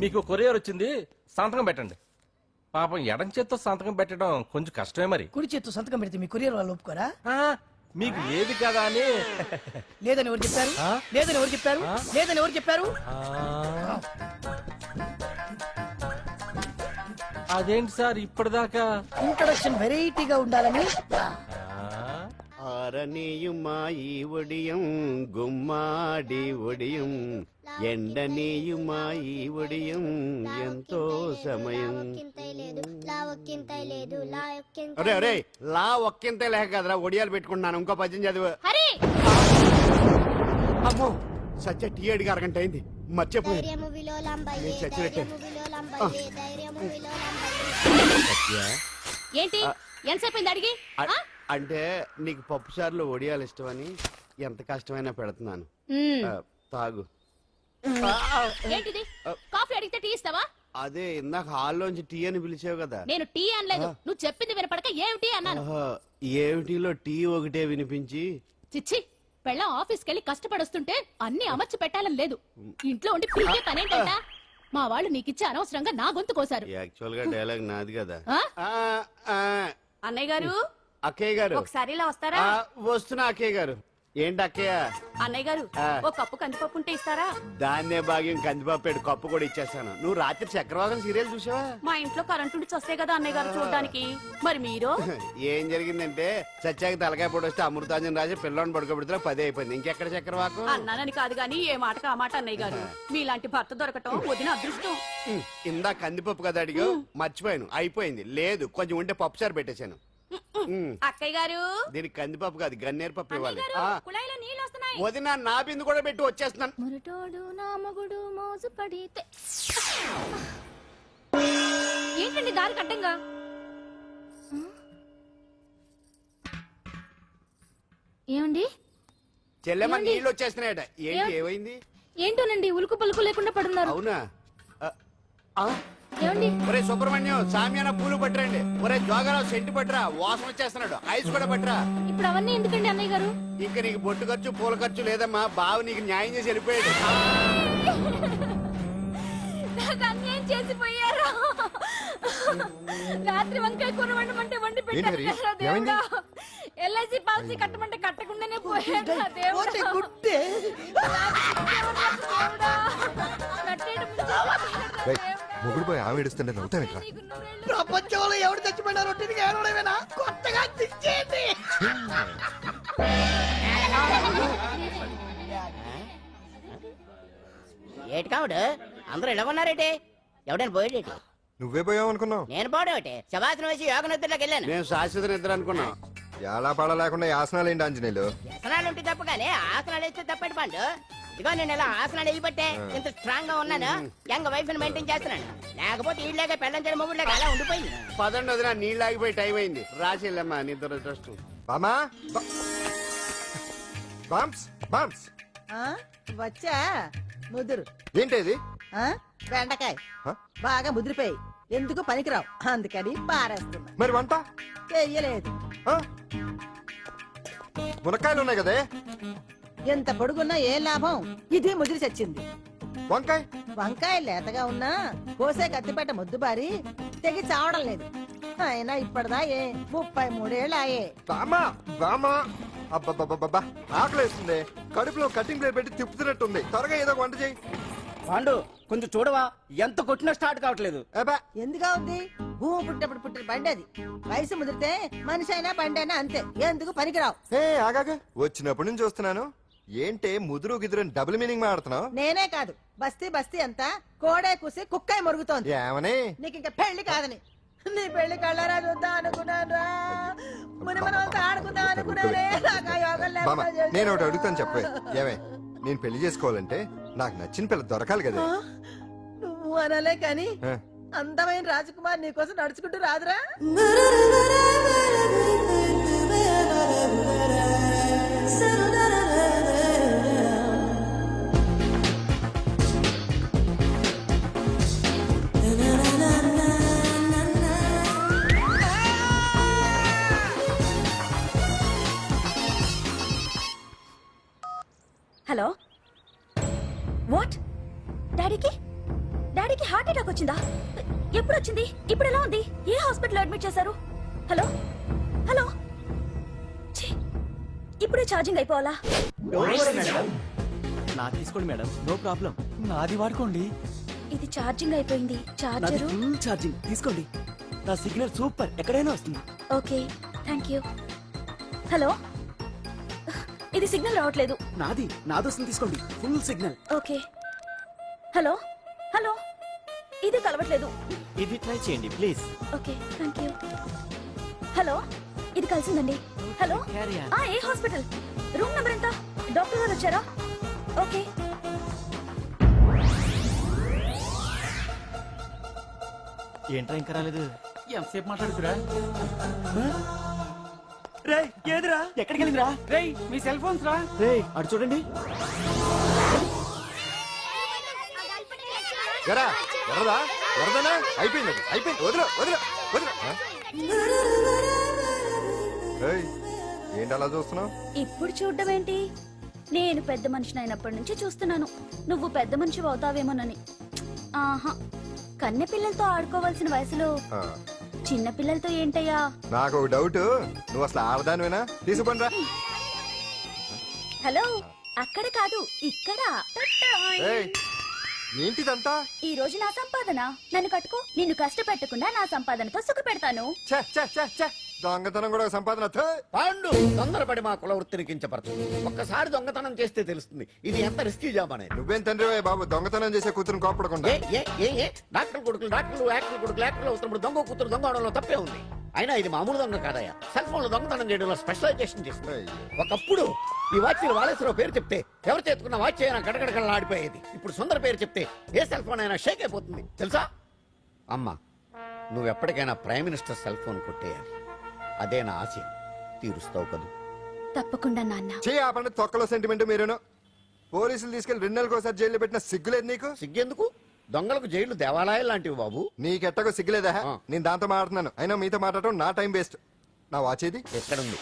మీకు కొరియర్ వచ్చింది, సంతకం పెట్టండి. పాపం ఎడం చేత్తో సంతకం పెట్టడం కొంచెం కష్టమే మరి. కుడి చేత్తు సంతకం పెడితే మీ కొరియర్ వాళ్ళు ఒప్పుకోరా? ఆ, మీకు లేదు కదా అని. లేదని ఎవరు చెప్పారు? ఆ? లేదని ఎవరు చెప్పారు? లేదని ఎవరు చెప్పారు? ఆ, అదేంటి సార్ ఇప్పటిదాకా? ఇంట్రడక్షన్ వెరైటీగా ఉండాలని. ആരണിയുമായി ഒടിയും ഗുമ്മാടി ഒടിയും ఎండనీయుమాయి ఒడియం ఎంతో సమయం. అరే అరే లా ఒక్కింతే లేక కదరా ఒడియాలు పెట్టుకుంటున్నాను. ఇంకో పద్యం చదివు. అమ్మో సత్య టీ అడిగి అరగంట అయింది, మర్చిపోయి చచ్చినట్టే. ఏంటి ఎంతసేపు అడిగి? అంటే నీకు పప్పు సార్లు ఒడియాలు ఇష్టమని ఎంత కష్టమైనా పెడుతున్నాను. తాగు. ఏంటిది? కాఫీ అడిగితే టీ ఇస్తావా? అదే ఇందాక హాల్లోంచి టీ అని పిలిచావు కదా. నేను టీ అనలేదు, నువ్వు చెప్పింది వినపడక ఏమిటి అన్నాను. ఏమిటిలో టీ ఒకటే వినిపించి. చిచ్చి, పెళ్ళం ఆఫీస్కి వెళ్ళి కష్టపడొస్తుంటే అన్ని అమర్చి పెట్టాలని లేదు. ఇంట్లో ఉండి పీకే పనేంటంట. మా వాళ్ళు నీకిచ్చే అనవసరంగా నా గొంతు కోసారు. యాక్చువల్ గా డైలాగ్ నాది కదా. అన్నయ్య గారు, అక్కయ్య గారు ఒకసారి ఇలా వస్తారా? వస్తున్నా అక్కయ్య గారు. ఏంటి అక్కయ్య? అన్నయ్య గారు ఒక కప్పు కందిపప్పు ఉంటే ఇస్తారా? దాన్నే భాగ్యం కందిపప్పు కప్పు కూడా ఇచ్చేస్తాను. నువ్వు రాత్రి చక్రవాదం సీరియల్ చూసావా? మా ఇంట్లో కరెంటు ఉండి వస్తే కదా అన్నయ్య గారు చూడడానికి. మరి మీరు? ఏం జరిగిందంటే సత్యాకి తలకాయ పొడి వస్తే అమృతాంజన్ రాజు పిల్లని పడుకోబెడితే 10 అయిపోయింది. ఇంకెక్కడ చక్రవాకం? అన్నానని కాదు గాని ఏ మాటకు ఆ మాట అన్నయ్య గారు. మీలాంటి భర్త దొరకటం వదిన అదృష్టం. ఇందా కందిపప్పు కదా అడిగా, మర్చిపోయాను. అయిపోయింది. లేదు కొంచెం ఉంటే పప్పు సార్ పెట్టేశాను. అక్కయ్య గారు, దీనికి కందిపప్పు కాదు గన్నేరు పప్పు ఇవ్వాలి. కుళాయిలో నీళ్ళు వస్తున్నాయి. వదిన నా బిందు కూడా పెట్టి వచ్చేస్తున్నాను. మురటోడు నా మగుడు మోజు పడితే. ఏంటండి దారి కట్టంగా? ఏమండి చెల్లెమ్మ నీళ్ళు వచ్చేస్తున్నాయట. ఏంటి ఏమైంది? ఏంటోనండి ఉలుకు పలుకు లేకుండా పడున్నారు. అవునా? ఏమండి? ఒరే సుబ్రహ్మణ్యం సామ్యాన పూలు పట్టరండి. ఒరే జోగరావు సెంటు పట్టరా, వాసన వచ్చేస్తున్నాడు. ఐస్ కూడా పట్టరా. ఇప్పుడు అవన్నీ ఎందుకండి అన్నయ్య గారు? ఇంకా నీకు బొట్టు ఖర్చు పూల ఖర్చు లేదమ్మా. బావ నీకు న్యాయం చేసి వెళ్ళిపోయాడు. నాకు అన్యాయం చేసిపోయారు. రాత్రి వంకాయ కూర వండమంటే వండి పెట్టారు. ఎల్ఐసి పాలసీ కట్టమంటే కట్టకుండానే పోయాడు. మొగుడు పోయి ఆమె ఏడుస్తుంటే నవ్వుతావేట్రా? ప్రపంచంలో ఎవరు చచ్చిపోయినా రొట్టెని ఏడవడమేనా? కొత్తగా తెచ్చేయండి. ఏటి కావుడు అందరూ ఇలా ఉన్నారేటి? ఎవడైనా పోయేటి? నువ్వే పోయావు అనుకున్నావు. నేను పోవడేటి? శవాసనం వేసి యోగ నిద్రలోకి వెళ్ళాను. నేను శాశ్వత నిద్ర అనుకున్నా. ఎలా పాడ లేకుండా ఆసనాలు ఏంటి ఆంజనేయులు? వ్యసనాలు ఉంటే తప్ప కానీ ఆసనాలు వేస్తే తప్పటి పండు. ఇదిగో నేను ఇలా ఆసనాలు వేయబట్టే ఇంత స్ట్రాంగ్ గా ఉన్నాను. యంగ్ వైఫ్ ని మెయింటైన్ చేస్తున్నాను. లేకపోతే ఈళ్ళగా పెళ్ళం చేయడం మొగుళ్ళగా అలా ఉండిపోయింది. పదండి వదిన, నీళ్ళు ఆగిపోయి టైం అయింది. రాసేళ్ళమ్మా నిద్ర ట్రస్ట్. బామా బామ్స్ బామ్స్ వచ్చా ముదురు. ఏంటి బెండకాయ బాగా ముదిరిపోయి ఎందుకు పనికిరావు, అందుకని పారేస్తున్నా. మరి వంట చెయ్యలేదు. మునక్కాయలు ఉన్నాయి కదే. ఎంత పొడుగున్నా ఏ లాభం? ఇది ముదిరి చచ్చింది. వంకాయ వంకాయ లేతగా ఉన్నా కోసే కత్తిపేట ముద్దుబారి తెగి చావడం లేదు. అయినా ఇప్పటిదా 33 ఏళ్ళు ఆయే. బామా బామా అబ్బబ్బబ్బబ్బా ఆకలేస్తుంది. కడుపులో కటింగ్ ప్లేట్ పెట్టి తిప్పుతున్నట్టుంది. త్వరగా ఏదో వంట చేయి. పాండు కొంచెం చూడవా, ఎంత కొట్టినా స్టార్ట్ కావట్లేదు. ఎందుగా ఉంది? భూమి పుట్టినప్పుడు పుట్టిన బండి అది. వయసు ముదిరితే మనిషి అయినా బండి అయినా అంతే. ఎందుకు పనికిరావు. ఆగాగా వచ్చినప్పటి నుంచి చూస్తున్నాను. ఏంటే ముదురు గిదురు డబుల్ మీనింగ్ మాడుతున్నావు? నేనే కాదు, బస్తీ బస్తీ అంతా కోడే కూసి కుక్కాయ మురుగుతోంది. ఏమని? నీకు ఇంకా పెళ్లి కాదని. నీ పెళ్లి కళ్ళరా చూద్దాం అనుకున్నాను. మునిమనంతా ఆడుకుందాం అనుకున్నానే. నేను ఒకటి అడుగుతాను చెప్పే. ఏమే నేను పెళ్లి చేసుకోవాలంటే నాకు నచ్చిన పిల్ల దొరకాలి కదా. నువ్వు అనలే కాని అందమైన రాజకుమార్ నీకోసం నడుచుకుంటూ రాదురా. Hello, what? డాడీకి హార్ట్ అటాక్ వచ్చిందా? ఎప్పుడు వచ్చింది? ఇప్పుడు ఎలా ఉంది? ఏ హాస్పిటల్ అడ్మిట్ చేశారు? హలో హలో ఛీ, ఇప్పుడే ఛార్జింగ్ అయిపోవాలా? నాది తీసుకోండి మేడం, నో ప్రాబ్లం. నాది వాడుకోండి. ఇది ఛార్జింగ్ అయిపోయింది. నాది చార్జరు ఫుల్ ఛార్జింగ్, తీసుకోండి. నా సిగ్నల్ సూపర్, ఎక్కడైనా వస్తుంది. Okay, thank you. హలో, ఇది సిగ్నల్ రావట్లేదు. నాది వస్తుంది, తీసుకోండి. Full signal. Okay. Hello hello, ఇది కలవట్లేదు. ఇది ట్రై చేయండి please. Okay, thank you. Hello, ఇది కలిసిందండి. Hello, Carry on. ఏ హాస్పిటల్? రూమ్ నెంబర్ ఎంత? డాక్టర్ గారు వచ్చారా? ఓకే. ఏంట్రా ఇంకా రాలేదు? ఎంతసేపు మాట్లాడుతురా? రే ఏదిరా, ఎక్కడికి వెళ్ళిందిరా? రేయ్ మీ సెల్ ఫోన్స్ రా. రే అటు చూడండి. ఎరా ఎర్రదా ఎర్రదనా అయిపోయింది, అయిపోయింది. వదిలే వదిలే వదిలే. ఏయ్, ఏంటి అలా చూస్తున్నావు? ఇప్పుడు చూడ్డం ఏంటి? నేను పెద్ద మనిషిని అయినప్పటి నుంచి చూస్తున్నాను. నువ్వు పెద్ద మనిషి అవుతావేమోనని. ఆహా, కన్నె పిల్లలతో ఆడుకోవాల్సిన వయసులో చిన్న పిల్లలతో ఏంటయ్యా? నాకు ఒక డౌట్, నువ్వు అసలు ఆడదానివేనా? తీసుకుపండి రా. హలో, అక్కడ కాదు ఇక్కడ. ఏయ్, ఏంటిదంతా? ఈ రోజు నా సంపాదన. నన్ను కట్టుకో. నిన్ను కష్టపెట్టకుండా నా సంపాదనతో సుఖ పెడతాను. ఛే, ఛే, ఛే, ఛే. దొంగతనం కూడా ఒక సంపాదన. థూ. పాండు తొందరపడి మా కుల వృత్తిని కించపరచు. ఒక్కసారి దొంగతనం చేస్తే తెలుస్తుంది ఇది ఎంత రిస్కీ జాబ్ అనేది. నువ్వేం తండ్రి బాబు, దొంగతనం చేసే కూతురుని కోపడకుండా. డాక్టర్ కొడుకులు డాక్టర్లు, యాక్టర్ కొడుకులు యాక్టర్లు అవుతున్నప్పుడు దొంగ కూతురు దొంగ అవడంలో తప్పే ఉంది. అయినా ఇది మామూలు దొంగ కాదయ్యా. సెల్ ఫోన్ లో దొంగతనం చేయడంలో స్పెషలైజేషన్ చేస్తుంది. ఒకప్పుడు ఈ వాచ్లు వాలేశ్వరరావు పేరు చెప్తే ఎవరు చేతుకున్న వాచ్ అయినా గడగడగడలా ఆడిపోయేది. ఇప్పుడు సుందర పేరు చెప్తే ఏ సెల్ ఫోన్ అయినా షేక్ అయిపోతుంది తెలుసా? అమ్మా, నువ్వు ఎప్పటికైనా ప్రైమ్ మినిస్టర్ సెల్ ఫోన్ కొట్టేయాలి. అదే నా ఆశ. తీరుస్తావు కదూ? తప్పకుండా నాన్న. చే ఆ పండు తొక్కలో సెంటిమెంట్ మీరేను. పోలీసులు తీసుకెళ్లి 2 నెలలకు ఒకసారి జైల్లో పెట్టిన సిగ్గులేదు నీకు? సిగ్గెందుకు? దొంగలకు జైలు దేవాలయాలు లాంటివి బాబు. నీకెట్టకు సిగ్గులేదా? ఆ. నేను దాంతో మాట్లాడుతున్నాను, అయినా మీతో మాట్లాడటం నా టైం వేస్ట్. నా వాచేది ఎక్కడుంది?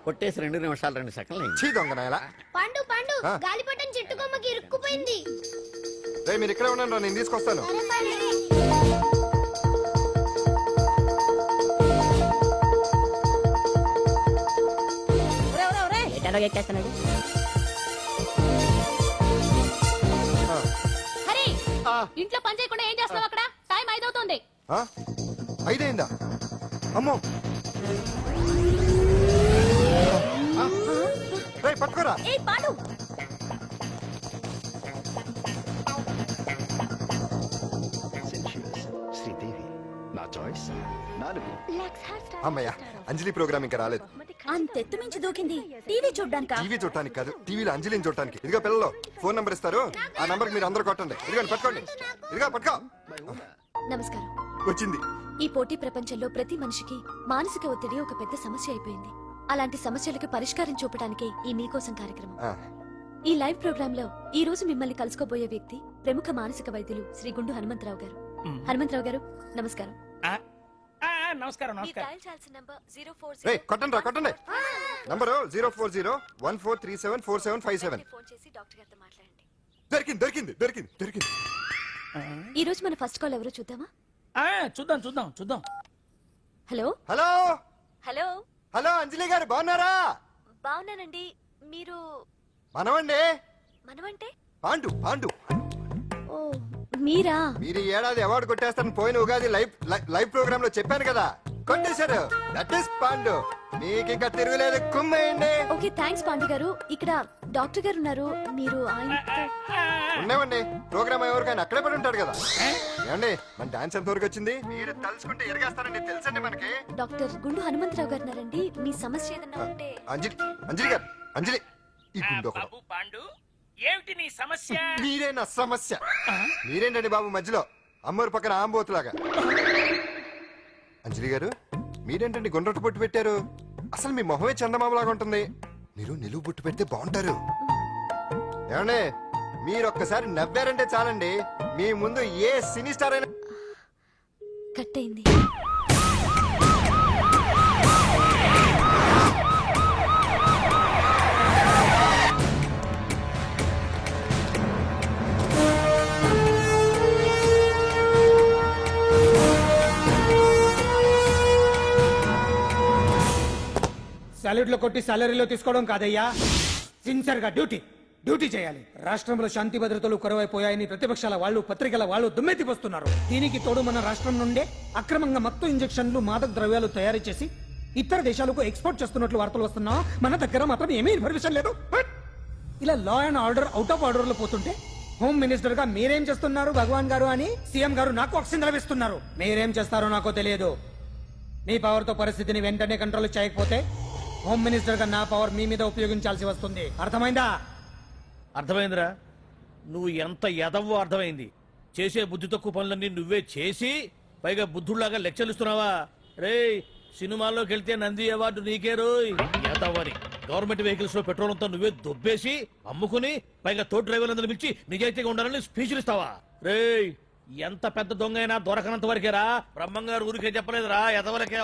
కొట్టేసి 2 నిమిషాలు 2 సెకండ్లు అయింది. చీ దొంగ నాయలా. పండు పండు, ఆ. గాలిపటం చెట్టు కొమ్మకి ఇరుక్కుపోయింది. రేయ్, మీరు ఇక్కడే ఉండండి రా, నేను తీసుకొస్తాను. ఒరేయ్, ఒరేయ్, ఒరేయ్. ఎటాలో ఎక్కేస్తున్నాడు. ఆ. హరి, ఆ. ఇంట్లో పని చేయకుండా ఏం చేస్తున్నావు అక్కడ? టైం 5 అవుతుంది. ఆ? 5 అయిందా? అమ్మో. రేయ్, పట్టుకోరా. ఏ పాండు, శ్రీదేవి నా చాయిస్. అమ్మయ్య, అంజలి ప్రోగ్రామ్ ఇంకా రాలేదు. అంతెత్తు మించి దూకింది. టీవీ చూడ్డానికా? టీవీ చూడటానికి కాదు, టీవీలో అంజలిని చూడటానికి. ఇదిగో పిల్లలు, ఫోన్ నంబర్ ఇస్తారు, ఆ నంబర్ మీరు అందరూ కొట్టండి. ఇదిగోండి, పట్టుకోండి. ఇదిగో పట్టుకో. నమస్కారం. వచ్చింది. ఈ పోటీ ప్రపంచంలో ప్రతి మనిషికి మానసిక ఒత్తిడి ఒక పెద్ద సమస్య అయిపోయింది. అలాంటి సమస్యలకు పరిష్కారం చూపడానికే ఈ మీకోసం కార్యక్రమం. ఆ. ఈ లైవ్ ప్రోగ్రామ్ లో ఈ రోజు మిమ్మల్ని కలుసుకోబోయే వ్యక్తి ప్రముఖ మానసిక వైద్యులు శ్రీ గుండు హనుమంతరావు గారు. హనుమంతరావు గారు, నమస్కారం. నమస్కారం మీరు నమస్కారం. డయల్ చేయాల్సిన నంబర్ 040. రేయ్, కొట్టండి రా, కొట్టండి. నంబరు 04014374757. ఫోన్ చేసి డాక్టర్ గారితో మాట్లాడండి. దొరికింది దొరికింది దొరికింది దొరికింది. ఈ రోజు మన ఫస్ట్ కాల్ ఎవరో చూద్దామా? చూద్దాం చూద్దాం చూద్దాం. హలో హలో హలో, హలో, అంజలి గారు బాగున్నారా? బాగున్నానండి. మీరు మనమండి, మనమంటే? పాండు పాండు. ఓ, మీరా? మీరు ఈ ఏడాది అవార్డు కొట్టేస్తారని పోయిన ఉగాది లైవ్ ప్రోగ్రామ్ లో చెప్పాను కదా, కొట్టేశారు. That is Pandu. మీకు ఇంకా తిరుగులేదు, కుమ్మేయండి. ఓకే, థ్యాంక్స్ పాండు గారు. ఇక్కడ డాక్టర్ గారు ఉన్నారు, మీరు ఆయనతో. ఉండేవండి, ప్రోగ్రామ్ ఎవరికైనా అక్కడే పడి ఉంటాడు కదా. ఏమండి, మన డాన్స్ ఎంత వరకు వచ్చింది? మీరు తలుచుకుంటే ఎరగేస్తారండి, తెలుసండి మనకి. డాక్టర్ గుండు హనుమంతరావు గారు ఉన్నారండి. మీ సమస్య ఏదన్నా ఉంటే. అంజలి అంజలి గారు, అంజలి ఈ గుండు ఒకడు. బాబు పాండు, ఏమిటి నీ సమస్య? మీరే నా సమస్య. మీరేంటండి బాబు మధ్యలో అమ్మోరు పక్కన ఆంబోతులాగా? అంజలి గారు, మీరేంటండి గుండ్రటి బొట్టు పెట్టారు? అసలు మీ మొహమే చందమామలాగా ఉంటుంది. మీరు నిలువు బొట్టు పెడితే బాగుంటారు. ఏమండి, మీరు ఒక్కసారి నవ్వారంటే చాలండి, మీ ముందు ఏ సినీ స్టార్ అయినా కట్ అయింది. సాలరీలో కొట్టి సాలరీలో తీసుకోవడం కాదయ్యా, సిన్సియర్ గా డ్యూటీ చేయాలి. రాష్ట్రంలో శాంతి భద్రతలు కొరవైపోయాయని ప్రతిపక్షాల వాళ్ళు, పత్రికల వాళ్ళు దుమ్మెత్తిపోస్తున్నారు. దీనికి తోడు మన రాష్ట్రం నుండే అక్రమంగా మత్తు ఇంజెక్షన్లు, మాదక ద్రవ్యాలు తయారు చేసి ఇతర దేశాలకు ఎక్స్పోర్ట్ చేస్తున్నట్లు వార్తలు వస్తున్నా మన దగ్గర మాత్రం ఏమీ ఇన్ఫర్మేషన్ లేదు. ఇలా law and order out of order లో పోతుంటే హోమ్ మినిస్టర్ గా మీరేం చేస్తున్నారు భగవాన్ గారు అని సీఎం గారు నాకు ఆక్సిజన్ లభిస్తున్నారు. మీరేం చేస్తారో నాకు తెలియదు. మీ పవర్ తో పరిస్థితిని వెంటనే కంట్రోల్ చేయకపోతే హోమ్ మినిస్టర్ గా నా పవర్ మీ మీద ఉపయోగించాల్సి వస్తుంది. అర్థమైందా? అర్థమైందిరా, నువ్వు ఎంత ఎదవ్వో అర్థమైంది. చేసే బుద్ధి తక్కువ పనులన్నీ నువ్వే చేసి పైగా బుద్ధుళ్లాగా లెక్చర్లు ఇస్తున్నావా? రేయ్, సినిమాల్లోకి వెళ్తే నంది అవార్డు నీకే రోయ్ ఎదవ్వని. గవర్నమెంట్ వెహికల్స్ లో పెట్రోల్ అంతా నువ్వే దొబ్బేసి అమ్ముకుని పైగా తోటి డ్రైవర్లందరూ పిలిచి నిజాయితీగా ఉండాలని స్పీచ్లు ఇస్తావా? రేయ్, ఎంత పెద్ద దొంగ అయినా దొరకనంత వరకేరా. బ్రహ్మంగారు ఊరికే చెప్పలేదురా ఎదవలకే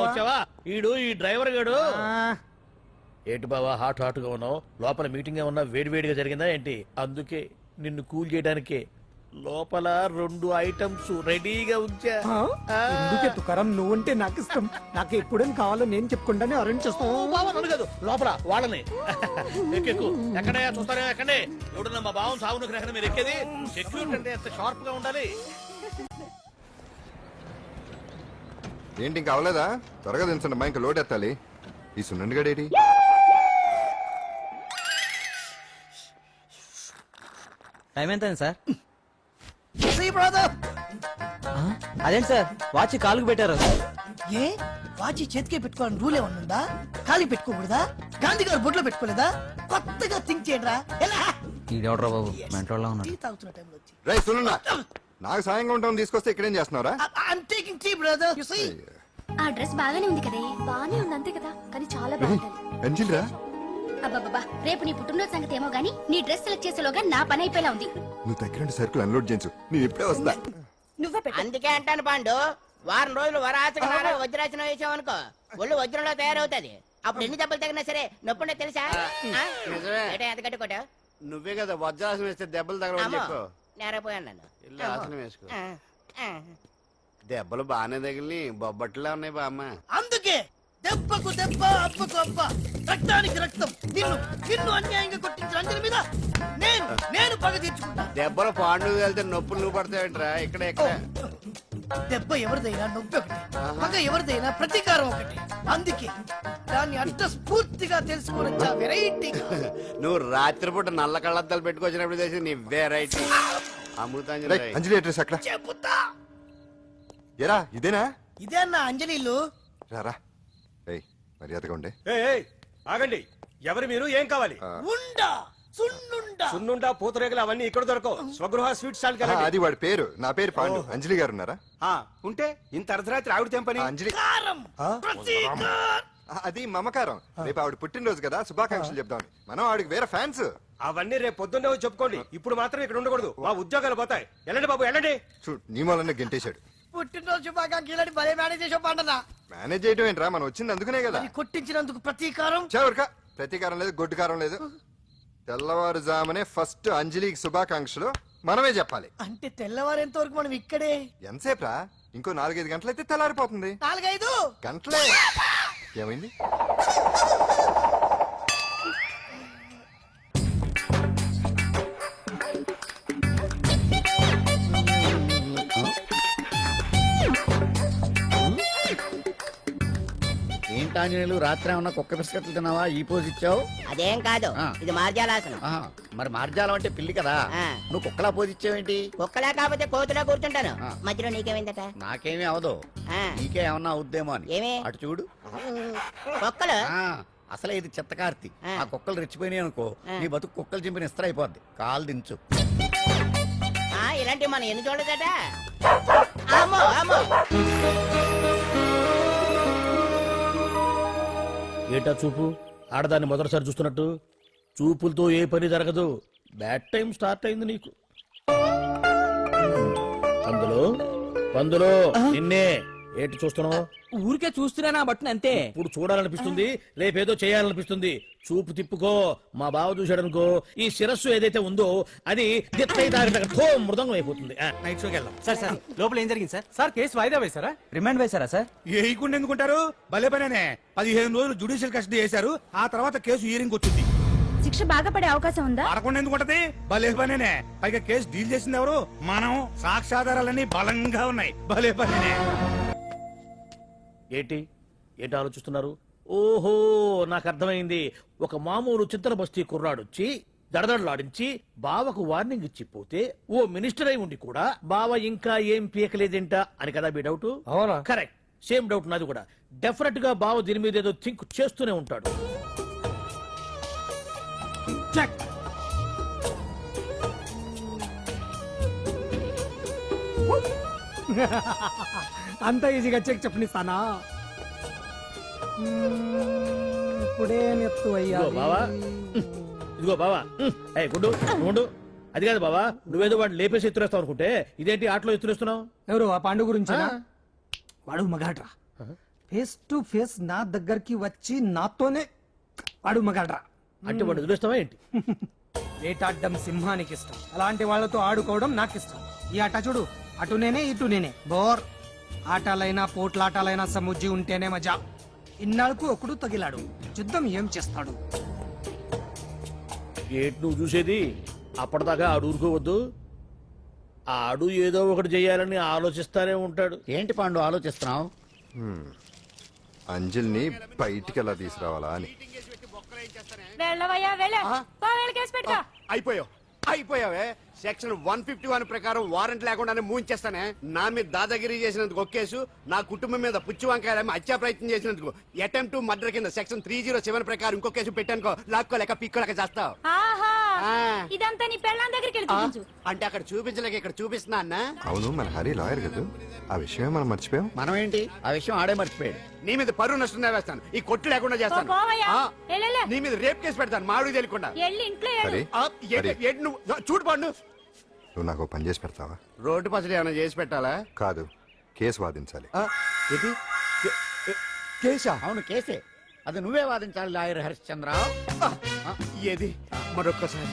వచ్చావా? ఈడు ఈ డ్రైవర్ గాడు. ఏంటి బావా హాట్ గా ఉన్నావు? లోపల మీటింగ్ ఏమన్నా వేడివేడిగా జరిగిందా ఏంటి? అందుకే నిన్ను కూల్ చేయడానికే లోపల 2 ఐటమ్స్ రెడీగా ఉంచా. ఎందుకే తుకారం, నువ్వంటే నాకు ఇష్టం. నాకు ఎప్పుడేం కావాలో నేను చెప్పుకుంటానే అరేంజ్ చేస్తాను. కాదు లోపల వాళ్ళని ఎక్కెక్కు. ఎక్కడయ్యా చూస్తారా? ఎక్కడే ఎవడన్నా మా బావం సాగునకు ఎక్కడ మీరు ఎక్కేది? సెక్యూరిటీ అంటే ఎంత షార్ప్ గా ఉండాలి. ఏంటి ఇంకా అవలేదా? త్వరగా దించండి, మా ఇంకా లోడ్ ఎత్తాలి. ఈ సున్నండి గడేటి టైం ఎంత సార్? బ్రదర్ అదేంటి సార్ వాచ్ కాలుకు పెట్టారు? ఏ వాచి చేతికే పెట్టుకోవాలని రూల్ ఏమన్నా ఉందా? ఖాళీ పెట్టుకోకూడదా? గాంధీ గారు బొట్లో పెట్టుకోలేదా? కొత్తగా థింక్ చేయండిరా. ఎలా ఈడెవడ్రా బాబు మెంటోళ్ళ ఉన్నాడు. టీ తాగుతున్న టైంలో వచ్చి రై సునన్నా, నాకు సాయంగా ఉంటాం తీసుకొస్తే ఇక్కడేం చేస్తున్నారా? I'm taking tea, brother. You see? ఆ డ్రెస్ బాగానే ఉంది కదే. బాగానే ఉంది అంతే కదా, కానీ చాలా బాగుంటది. అంజిల్రా, అబ్బబ్బబ్బా, రేపు నీ పుట్టినరోజు సంగతి ఏమో గానీ నీ డ్రెస్ సెలెక్ట్ చేసేలోగా నా పని అయిపోయేలా ఉంది. నువ్వు దగ్గర సరుకులు అన్లోడ్ చేయించు, నేను ఇప్పుడే వస్తా. నువ్వే పెట్టు. అందుకే అంటాను పాండు, వారం రోజులు వరాచక వజ్రాసనం వేసావనుకో ఒళ్ళు వజ్రంలో తయారవుతుంది. అప్పుడు ఎన్ని దెబ్బలు తగినా సరే నొప్పుండే తెలుసా? ఎంత కట్టుకోట నువ్వే కదా వజ్రాసనం వేస్తే దెబ్బలు తగలవని చెప్పు. నేరపోయాను నన్ను. ఇల్లు ఆసనం వేసుకో. దెబ్బలు బాగానే తగిలి బొబ్బట్లా ఉన్నాయి బామ్మ. అందుకే దెబ్బకు దెబ్బ, అబ్బకు అబ్బ, రక్తానికి రక్తం. నిన్ను అన్యాయంగా కొట్టించిన అంజలి మీద నేను పగ తీర్చుకుంటా. దెబ్బలు పాండు వెళ్తే నొప్పులు నువ్వు పడతాయంటరా. ఇక్కడ ఇక్కడ దెబ్బ ఎవరిదైనా నొప్పి ఒకటి, పగ ఎవరిదైనా ప్రతీకారం ఒకటి. అందుకే దాన్ని అంత స్ఫూర్తిగా తెలుసుకోవచ్చా వెరైటీ. నువ్వు రాత్రిపూట నల్ల కళ్ళద్దాలు పెట్టుకొచ్చినప్పుడు చేసి నీ వెరైటీ అమృతాంజలి. అంజలి అడ్రస్ అక్కడ చెబుతా. ఎరా ఇదేనా? ఇదే అన్న అంజలిలు. రారా, ఏయ్ మర్యాదగా ఉండే. ఆగండి, ఎవరు మీరు? ఏం కావాలి? ఉండా సున్నుండా సున్నుండా పూతరేగలు అవన్నీ ఇక్కడ దొరకవు. స్వగృహ స్వీట్ స్టాల్ ఆ, అది వాడి పేరు. నా పేరు పాండు. అంజలి గారు ఉన్నారా? ఉంటే ఇంత అర్ధరాత్రి ఆవిడ తెంపని. ఆ, అంజలి కారం ప్రతీకారం. అది మమకారం. రేపు ఆవిడ పుట్టినరోజు కదా, శుభాకాంక్షలు చెప్దామని. మనం ఆవిడకి వేరే ఫ్యాన్స్. అవన్నీ రేపు పొద్దున్నే వచ్చి చెప్పుకోండి. ఇప్పుడు మాత్రం ఇక్కడ ఉండకూడదు, మా ఉద్యోగాలు పోతాయి. వెళ్ళండి బాబు వెళ్ళండి. చూడు, నీ మూలనే గెంటేశాడు. పుట్టినరోజు శుభాకాంక్షలు భలే మేనేజ్ చేసావు పండదా. మేనేజ్ చేయడం ఏంట్రా, మనం వచ్చింది అందుకునే కదా. కొట్టించినందుకు ప్రతీకారం. చవరక ప్రతీకారం లేదు, గొడ్డుకారం లేదు. తెల్లవారుజామునే ఫస్ట్ అంజలికి శుభాకాంక్షలు మనమే చెప్పాలి. అంటే తెల్లవారేంత వరకు మనం ఇక్కడే ఎంతసేపు రా? ఇంకో 4-5 గంటలైతే తెల్లారిపోతుంది. 4-5 గంటలే. ఏమైంది? ఏంటాంజనేయులు రాత్రి ఏమన్నా కుక్క బిస్కెట్లు తిన్నావా? ఈ పోజ్ ఇచ్చావు. అదేం కాదు, ఇది మార్జాలాసనం. మరి మార్జాలం అంటే పిల్లి కదా, నువ్వు కుక్కలా పోజ్ ఇచ్చావేంటి? కుక్కలా కాకపోతే కోతులా కూర్చుంటాను. మధ్యలో నీకేమైందట? నాకేమీ అవదు, నీకే ఏమన్నా అవుద్దేమో అని. ఏమి? అటు చూడు. కుక్కలు అసలే ఇది చిత్తకార్తి. ఆ కుక్కలు రెచ్చిపోయినాయి అనుకో, నీ బతుకు కుక్కలు చింపిన ఇస్త్ర అయిపోద్ది. కాలు దించు. ఇలాంటివి మనం ఎన్ని చూడదట. అమ్మో అమ్మో, ఏటా చూపు? ఆడదాన్ని మొదటిసారి చూస్తున్నట్టు. చూపులతో ఏ పని జరగదు. బ్యాడ్ టైం స్టార్ట్ అయింది నీకు. పందులో నిన్నే ఏంటి చూస్తున్నావు? ఊరికే చూస్తున్నానా బట్టన్ అంతే. ఇప్పుడు చూడాలనిపిస్తుంది, లేపేదో చేయాలనిపిస్తుంది. చూపు తిప్పుకో. మా బావ చూశాడనుకో, ఈ శిరస్సు ఏదైతే ఉందో అది మృదంగం అయిపోతుంది. నైట్ షోకి వెళ్దాం. సార్ సార్ లోపల ఏం జరిగింది సార్? సార్ కేసు వాయిదా వేశారా? రిమాండ్ వేశారా సార్? వేయకుండా ఎందుకుంటారు? భలే పనేనే. 15 రోజులు జుడిషియల్ కస్టడీ చేశారు. ఆ తర్వాత కేసు హియరింగ్ వచ్చింది. శిక్ష బాగా పడే అవకాశం ఉందా? పడకుండా ఎందుకుంటది? భలే పనేనే. పైగా కేసు డీల్ చేసింది ఎవరు? మనం. సాక్ష్యాధారాలన్నీ బలంగా ఉన్నాయి. భలే పనేనే. ఏంటి ఏంటి ఆలోచిస్తున్నారు? ఓహో, నాకు అర్థమైంది. ఒక మామూలు చింతన బస్తీ కుర్రాడొచ్చి దడదడలాడించి బావకు వార్నింగ్ ఇచ్చిపోతే ఓ మినిస్టర్ అయి ఉండి కూడా బావ ఇంకా ఏం పీకలేదేంట అని కదా మీ డౌట్? అవునా? కరెక్ట్, సేమ్ డౌట్ నాది కూడా. డెఫినెట్ గా బావ దీని మీద ఏదో థింక్ చేస్తూనే ఉంటాడు. చెక్. అంత ఈజీగా చెక్ చెప్పనిస్తానా? ఇప్పుడే నెత్తు అయ్యా. ఇదిగో బావా, ఇదిగో బావా. గుడ్డు నువ్వు అది కాదు బావా, నువ్వేదో వాడిని లేపేసి ఎత్తురేస్తావు అనుకుంటే ఇదేంటి ఆటలో ఎత్తురేస్తున్నావు? ఎవరు ఆ పాండు గురించి? వాడు మగాడ్రా. ఫేస్ టు ఫేస్ నా దగ్గరికి వచ్చి నాతోనే వాడు మగాడ్రా. అంటే వాడు వదిలేస్తావా ఏంటి? వేటాడ్డం సింహానికి ఇష్టం, అలాంటి వాళ్ళతో ఆడుకోవడం నాకు ఇష్టం. ఈ ఆట చూడు, అటు నేనే ఇటు నేనే. బోర్. ఆటలైనా పోట్లాటాలైనా సముజ్జి ఉంటేనే మజా. ఇన్నాళ్ళకు ఒకడు తగిలాడు, యుద్ధం ఏం చేస్తాడు? ఏంటి నువ్వు చూసేది? అప్పటిదాకా ఆడు ఊరుకోవద్దు. ఆడు ఏదో ఒకటి చెయ్యాలని ఆలోచిస్తానే ఉంటాడు. ఏంటి పాండు ఆలోచిస్తున్నావు? అంజలిని బయటికి ఎలా తీసుకురావాలా అని. అయిపోయావే. సెక్షన్ 151 ప్రకారం వారెంట్ లేకుండానే మూయించేస్తానే. నా మీద దాదాగిరి చేసినందుకు ఒక కేసు, నా కుటుంబం మీద పుచ్చి వంకాయ హత్యా ప్రయత్నం చేసినందుకు అటెంప్ట్ టు మర్డర్ కింద సెక్షన్ 307 ప్రకారం ఇంకో కేసు పెట్టానుకో, లాక్కోలేక పిక్కోలేక చేస్తావు. ఇదంతా నీ పెళ్ళాం దగ్గరికి వెళ్ళి చూపించు. అంటే అక్కడ చూపించలేక ఇక్కడ చూపిస్తున్నా అన్న. అవును, మన హరి లాయర్ కదా, ఆ విషయమే మనం మర్చిపోయాం. మనం ఏంటి ఆ విషయం ఆడే మర్చిపోయాడు. నీ మీద పరువు నష్టం వేస్తాను, ఈ కొట్టు లేకుండా చేస్తాను. నీ మీద రేప్ కేసు పెడతాను మాడు తెలియకుండా. హరి, హరి, నువ్వు చూడు పండు, నువ్వు నాకు పని చేసి పెడతావా? రోడ్డు పసలు ఏమైనా చేసి పెట్టాలా? కాదు, కేసు వాదించాలి. కేసా? అవును కేసే. అది నువ్వే వాదించాలి లాయర్ హరిశ్చంద్ర. ఏది మరొక్కసారి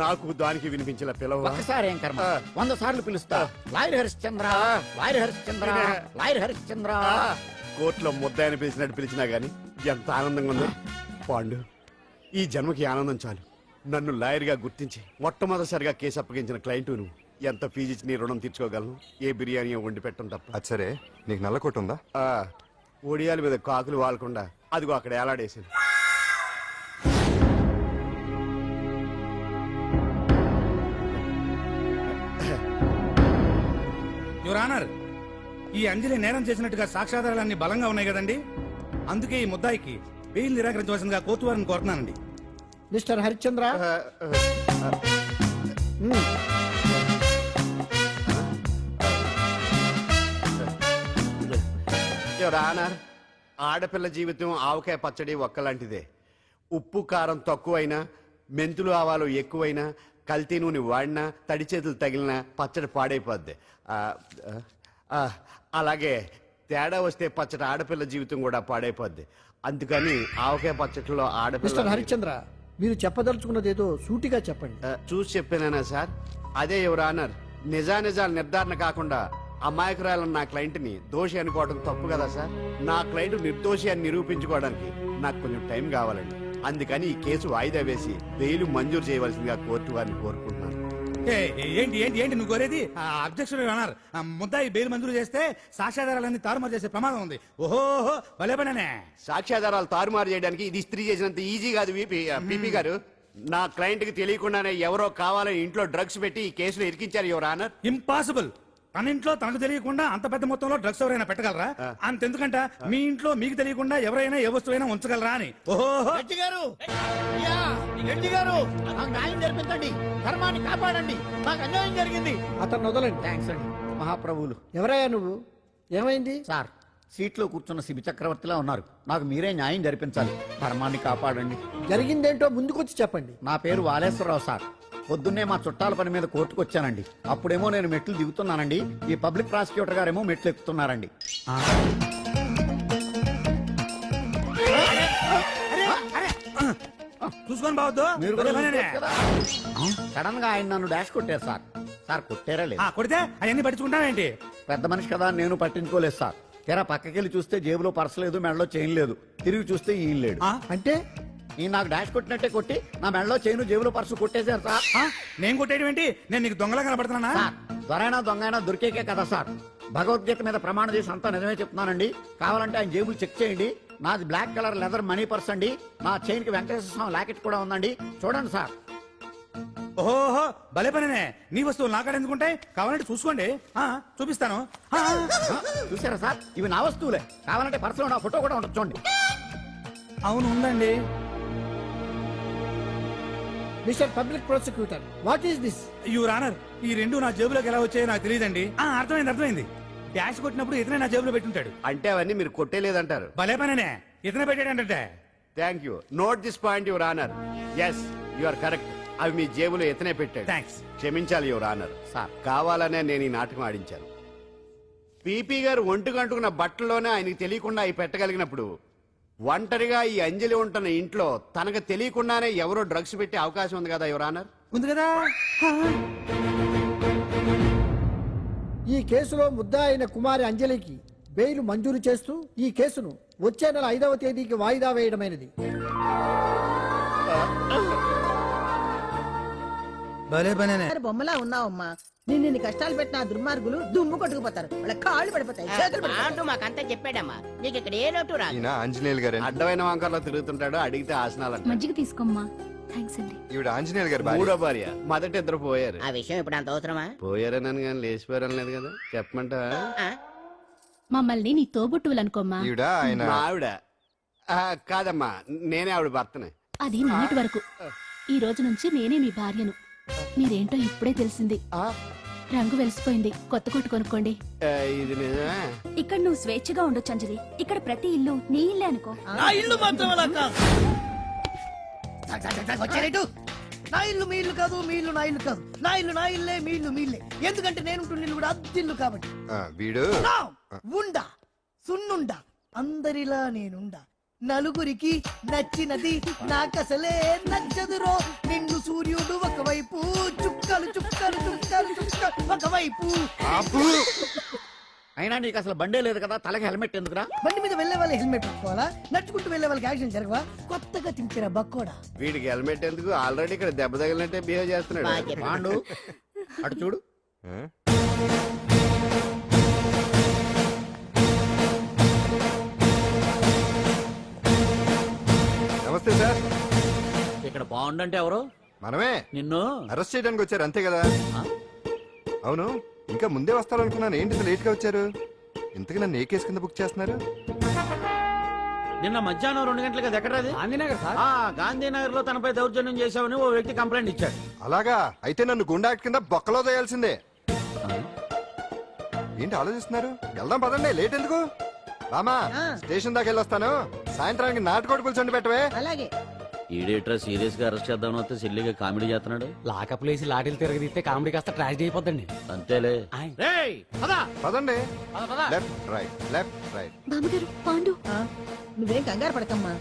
నాకు దానికి వినిపించిన పిలవ. ఒకసారి ఏం కర్మ, 100 సార్లు పిలుస్తా. Lawyer Harishchandra, lawyer Harishchandra, lawyer Harishchandra. కోర్టులో ముద్దాయని పిలిచినట్టు పిలిచినా గానీ ఎంత ఆనందంగా ఉందో. పాండు, ఈ జన్మకి ఆనందం చాలు. నన్ను లాయర్ గా గుర్తించి మొట్టమొదటిసారిగా కేసు అప్పగించిన క్లయింట్ నువ్వు. ఎంత ఫీజు ఇచ్చి నీ రుణం తీర్చుకోగలను? ఏ బిర్యానీ వండి పెట్టడం తప్ప. అది సరే, నీకు నల్ల కొట్టు ఉందా? ఒడియాల మీద కాకులు వాలకుండా అదిగో అక్కడ ఏలాడేసింది. యువర్ ఆనర్, ఈ అంజలి నేరం చేసినట్టుగా సాక్ష్యాధారాలన్నీ బలంగా ఉన్నాయి కదండి. అందుకే ఈ ముద్దాయికి బెయిల్ నిరాకరించవలసిందిగా కోర్టు వారిని కోరుతున్నానండి. మిస్టర్ హరిశ్చంద్ర, యువర్ ఆనర్, ఆడపిల్ల జీవితం ఆవకాయ పచ్చడి ఒక్కలాంటిదే. ఉప్పు కారం తక్కువైనా, మెంతులు ఆవాలు ఎక్కువైనా, కల్తీ నూనె వాడినా, తడి చేతులు తగిలినా పచ్చడి పాడైపోద్ది. అలాగే తేడా వస్తే పచ్చడి ఆడపిల్ల జీవితం కూడా పాడైపోద్ది. అందుకని ఆవకాయ పచ్చడిలో ఆడపిల్ల. హరిశ్చంద్ర, మీరు చెప్పదలుచుకున్నది ఏదో సూటిగా చెప్పండి. చూసి చెప్పానా సార్? అదే యువర్ ఆనర్, నిజానిజాలు నిర్ధారణ కాకుండా అమాయకురాలన్న నా క్లయింట్ ని దోషి అనుకోవడం తప్పు కదా సార్? నా క్లయింట్ నిర్దోషి అని నిరూపించుకోవడానికి నాకు కొంచెం టైం కావాలండి. అందుకని ఈ కేసు వాయిదా వేసి బెయిల్ మంజూరు చేయవలసిందిగా కోర్టు వారిని కోరుకుంటున్నాను. ఏంటి ఏంటి ఏంటి నువ్వు కోరేది? అబ్జెక్షన్ యువర్ ఆనర్, ముద్దాయి బెయిల్ మంజూరు చేస్తే సాక్ష్యాధారాలన్నీ తారుమారు చేసే ప్రమాదం ఉంది. ఓహో భలే పనేనే. సాక్ష్యాధారాలు తారుమారు చేయడానికి ఇది ఇస్త్రీ చేసినంత ఈజీ కాదు పీపీ గారు. నా క్లయింట్ కి తెలియకుండానే ఎవరో కావాలని ఇంట్లో డ్రగ్స్ పెట్టి ఈ కేసులో ఇరికించారు యువర్ ఆనర్. ఇంపాసిబుల్. తన ఇంట్లో తనకు తెలియకుండా అంత పెద్ద మొత్తంలో డ్రగ్స్ ఎవరైనా పెట్టగలరా? అంతెందుకంట మీ ఇంట్లో మీకు తెలియకుండా ఎవరైనా ఏ వస్తువైనా ఉంచగలరా అని. ఓహో నాకు న్యాయం జరిపించండి, ధర్మాన్ని కాపాడండి, నాకు అన్యాయం జరిగింది. అతను వదలండి. థ్యాంక్స్ అండి మహాప్రభువులు. ఎవరయ్యా నువ్వు? ఏమైంది? సార్, సీట్లో కూర్చున్న శిబి చక్రవర్తిలా ఉన్నారు. నాకు మీరే న్యాయం జరిపించాలి, ధర్మాన్ని కాపాడండి. జరిగిందేంటో ముందుకొచ్చి చెప్పండి. నా పేరు వాలేశ్వరరావు సార్. పొద్దున్నే మా చుట్టాల పని మీద కోర్టుకు వచ్చానండి. అప్పుడేమో నేను మెట్లు దిగుతున్నానండి, ఈ పబ్లిక్ ప్రాసిక్యూటర్ గారేమో మెట్లు ఎక్కుతున్నారండి. చూసుకొని బావద్దు. మీరు కూడా చూసుకోవచ్చు కదా. సడన్ గా ఆయన నన్ను డాష్ కొట్టారు సార్. సార్ కొట్టారా లేదు? కొడితే అవన్నీ పట్టించుకుంటావేంటి? పెద్ద మనిషి కదా అని నేను పట్టించుకోలేదు సార్. తెరా పక్కకెళ్ళి చూస్తే జేబులో పర్స్ లేదు, మెడలో చైన్ లేదు. తిరిగి చూస్తే ఈయన లేడు. అంటే ఈ నాకు డాష్ కొట్టినట్టే కొట్టి నా మెడలో చైన్ జేబులో పర్సు కొట్టేశారు సార్. నేను కొట్టేయడం ఏంటి? నేను నీకు దొంగలా కనబడుతున్నా? సార్ దొరైనా దొంగైనా దొరికేకే కదా సార్. భగవద్గీత మీద ప్రమాణం చేసి అంతా నిజమే చెప్తున్నానండి. కావాలంటే ఆయన జేబులు చెక్ చేయండి. నాది black colour leather money purse అండి. నా చైన్ కి వెంకటేశ్వర స్వామి లాకెట్ కూడా ఉందండి. చూడండి సార్. ఓహో భలే పనినే. నీ వస్తువులు నాకాడ ఎందుకుంటాయి? కావాలంటే చూసుకోండి, చూపిస్తాను. చూసారా సార్, ఇవి నా వస్తువులే. కావాలంటే పర్సులో నా ఫోటో కూడా ఉండొచ్చు చూడండి. అవును ఉందండి. Mister public prosecutor, what is this? Your honour, ఈ రెండు నా జేబులోకి ఎలా వచ్చాయో నాకు తెలియదండి. అర్థమైంది. డాష్ కొట్టినప్పుడు ఇతనే నా జేబులో పెట్టుంటాడు. అంటే అవన్నీ మీరు కొట్టేలేదంటారు. భలే పనినే, ఇతనే పెట్టాడంటే. Thank you. Note this point your honour. Yes you are correct. అవి మీ జేబులో ఎత్తనే పెట్టాడు. థ్యాంక్స్. క్షమించాలి యువర్ ఆనర్. సార్ కావాలనే నేను ఈ నాటకం ఆడించాను. పీపీ గారు ఒంటికి అంటుకున్న బట్టల్లోనే ఆయనకి తెలియకుండా అవి పెట్టగలిగినప్పుడు ఒంటరిగా ఈ అంజలి ఉంటున్న ఇంట్లో తనకు తెలియకుండానే ఎవరో డ్రగ్స్ పెట్టే అవకాశం ఉంది కదా యువర్ ఆనర్. ఉంది కదా. ఈ కేసులో ముద్దా అయిన కుమారి అంజలికి బెయిల్ మంజూరు చేస్తూ ఈ కేసును వచ్చే నెల 5వ తేదీకి వాయిదా వేయడమైనది. భలే పనినే. బొమ్మలా ఉన్నావమ్మా. నిన్ను కష్టాలు పెట్టిన ఆ దుర్మార్గులు దుమ్ము కొట్టుకుపోతారు. వాళ్ళ కాళ్ళు పడిపోతాయి, చేతులు అంటూ మాకంతా చెప్పాడమ్మా. నీకు ఇక్కడ ఏ లోటు రా. ఈయన ఆంజనేయులు గారు అడ్డమైన వంకర్లో తిరుగుతుంటాడు. అడిగితే ఆసనాలు. మజ్జిగ తీసుకోమ్మా. థ్యాంక్స్ అండి. ఈవిడ ఆంజనేయులు గారు మూడో భార్య. మొదటి ఇద్దరు పోయారు. ఆ విషయం ఇప్పుడు అంత అవసరమా? పోయారనని కానీ లేచిపోయారని లేదు కదా. చెప్పమంటా? మమ్మల్ని నీ తోబుట్టువులనుకోమ్మా. ఈవిడ ఆయన ఆవిడ కాదమ్మా, నేనే ఆవిడ భర్తనే. అది మొన్నటి వరకు. ఈ రోజు నుంచి నేనే మీ భార్యను. మీరేంటో ఇప్పుడే తెలిసింది. రంగు వెలిసిపోయింది, కొత్త కొట్టు కొనుక్కోండి. ఇది నిజమే. ఇక్కడ నువ్వు స్వేచ్ఛగా ఉండొచ్చు అంజలి. ఇక్కడ ప్రతి ఇల్లు నీ ఇల్లే అనుకో. నా ఇల్లు మాత్రం అలా కాదు. వచ్చారేటు? నా ఇల్లు మీ ఇల్లు కాదు, మీ ఇల్లు నా ఇల్లు కాదు. నా ఇల్లు నా ఇల్లే, మీ ఇల్లు మీ ఇల్లే. ఎందుకంటే నేను ఇల్లు కూడా అద్దిల్లు కాబట్టి. వీడు ఉండా సున్నుండా అందరిలా నేనుండా. నలుగురికి నచ్చినది నాకసలే నచ్చదురో. నిన్ను సూర్యుడు ఒకవైపు, చుక్కలు చుక్కలు చుక్కలు చుక్కలు ఒకవైపు. అయినా నీకు అసలు బండే లేదు కదా, తలకి హెల్మెట్ ఎందుకురా? బండి మీద వెళ్లే వాళ్ళ హెల్మెట్ పెట్టుకోవాలా? నడుచుకుంటూ వెళ్లే వాళ్ళకి యాక్షన్ జరగవా? కొత్తగా తింటారా బక్కోడా? వీడికి హెల్మెట్ ఎందుకు? ఆల్రెడీ ఇక్కడ దెబ్బ తగిలినట్టే బిహేవ్ చేస్తున్నాడు. పాండు అటు చూడు. నమస్తే సార్. ఇక్కడ బాగుండంటే ఎవరు? మనమే. నిన్ను అరెస్ట్ చేయడానికి వచ్చారు అంతే కదా? అవును, ఇంకా ముందే వస్తారనుకున్నాను. ఏంటి లేట్ గా వచ్చారు? ఇంతకు నన్ను ఏ కేసు కింద బుక్ చేస్తున్నారు? నిన్న మధ్యాహ్నం 2 గంటలకు అది ఎక్కడది? గాంధీనగర్ సార్. గాంధీనగర్ లో తనపై దౌర్జన్యం చేశామని ఓ వ్యక్తి కంప్లైంట్ ఇచ్చాడు. అలాగా? అయితే నన్ను గుండా యాక్ట్ కింద బొక్కలో తోయాల్సిందే. ఏంటి ఆలోచిస్తున్నారు? వెళ్దాం పదండి, లేట్ ఎందుకు? రామా, స్టేషన్ దాకా వెళ్ళొస్తాను. సాయంత్రానికి నాటుకోడి పులుసు వండి పెట్టవే. అలాగే. ఈడేట్రా సీరియస్ గా అరెస్ట్ చేద్దామని వస్తే సిల్లిగా కామెడీ చేస్తున్నాడు. లాకప్ లేసి లాఠీలు తిరగదీస్తే కామెడీ కాస్త ట్రాజడీ అయిపోద్దండి. అంతేలే. పదండి. Left right, left right. బామ్మగారు, పాండు. నువ్వేం కంగారు పడకమ్మా.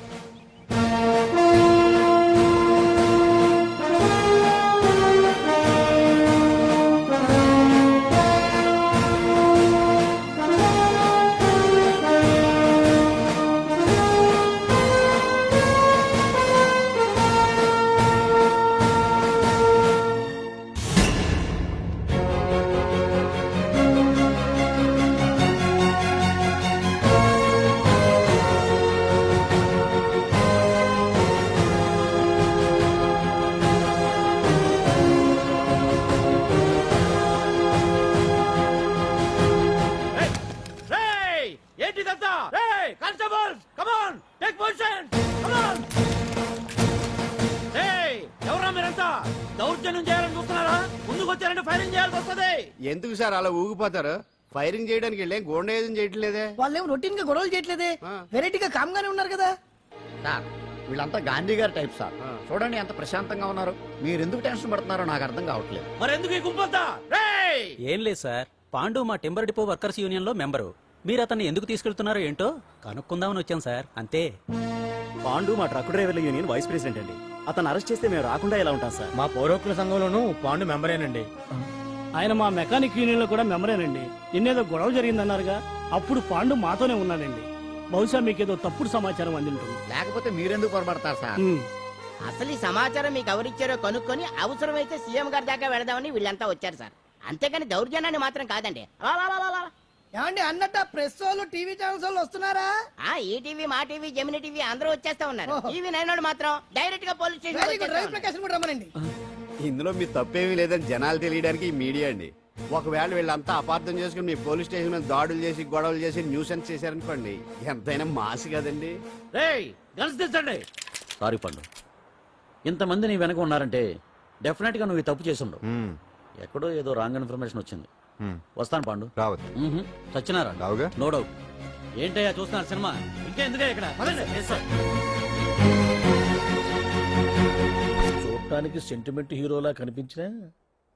దౌర్జన్యం చేయాలని చూస్తున్నారా? ముందుకు వచ్చారంటే ఫైరింగ్ చేయాల్సి వస్తుంది. ఎందుకు సార్ అలా ఊగిపోతారు? ఫైరింగ్ చేయడానికి వెళ్ళే గోండేజం చేయట్లేదే. వాళ్ళేం రొటీన్ గా గొడవలు చేయట్లేదే. వెరైటీగా కామ్గానే ఉన్నారు కదా. సార్ వీళ్ళంతా గాంధీ గారి టైప్ సార్. చూడండి ఎంత ప్రశాంతంగా ఉన్నారు. మీరు ఎందుకు టెన్షన్ పడుతున్నారో నాకు అర్థం కావట్లేదు. మరెందుకు ఈ గుంపంతా? రేయ్! ఏం లేదు సార్, పాండు మా టింబర్ డిపో వర్కర్స్ యూనియన్ లో మెంబరు. మీరు అతన్ని ఎందుకు తీసుకెళ్తున్నారో ఏంటో కనుక్కుందామని వచ్చాం సార్, అంతే. పాండు మా ట్రక్ డ్రైవర్ల యూనియన్ వైస్ ప్రెసిడెంట్ అండి. అతను అరెస్ట్ చేస్తే మేము రాకుండా ఎలా ఉంటాం సార్? మా పౌరోక్ల సంఘంలోనూ పాండు మెంబరేనండి. ఆయన మా మెకానిక్ యూనియన్ లో కూడా మెంబరేనండి. నిన్నేదో గొడవ జరిగిందన్నారుగా, అప్పుడు పాండు మాతోనే ఉన్నాడండి. బహుశా మీకేదో తప్పుడు సమాచారం అందింటుంది. లేకపోతే మీరెందుకు పొరపడతారు సార్? అసలు ఈ సమాచారం మీకు ఎవరిచ్చారో కనుక్కొని అవసరమైతే సీఎం గారి దాకా వెళదామని వీళ్ళంతా వచ్చారు సార్. అంతేకాని దౌర్జన్యాన్ని మాత్రం కాదండి. ఏమండి అన్నట్టు ప్రెస్ వాళ్ళు టీవీ ఛానల్స్ వాళ్ళు వస్తున్నారా? ఈ టీవీ మా టీవీ జమిని టీవీ అందరూ వచ్చేస్తా ఉన్నారు. టీవీ నైన్ మాత్రం డైరెక్ట్ గా police very good. Ravi station. Prakasam కూడా రమ్మనండి. ఇందులో మీ తప్పేమీ లేదని జనాలు తెలియడానికి ఈ మీడియా అండి. ఒకవేళ వీళ్ళంతా అపార్థం చేసుకుని మీ పోలీస్ స్టేషన్ మీద దాడులు చేసి గొడవలు చేసి న్యూసెన్స్ చేశారనుకోండి, ఎంతైనా మాసి కదండి. రేయ్, గన్స్ తెచ్చండి. సారీ పండు, ఇంతమంది నీ వెనక ఉన్నారంటే డెఫినెట్ గా నువ్వు ఈ తప్పు చేసుండవు. ఎక్కడో ఏదో రాంగ్ ఇన్ఫర్మేషన్ వచ్చింది. వస్తాను పాండు. రావద్దు. చచ్చినారా? రావుగా. No doubt. ఏంటయ్యా చూస్తున్నారు సినిమా? ఇంకా ఎందుకే ఇక్కడ? చూడటానికి సెంటిమెంట్ హీరోలా కనిపించినా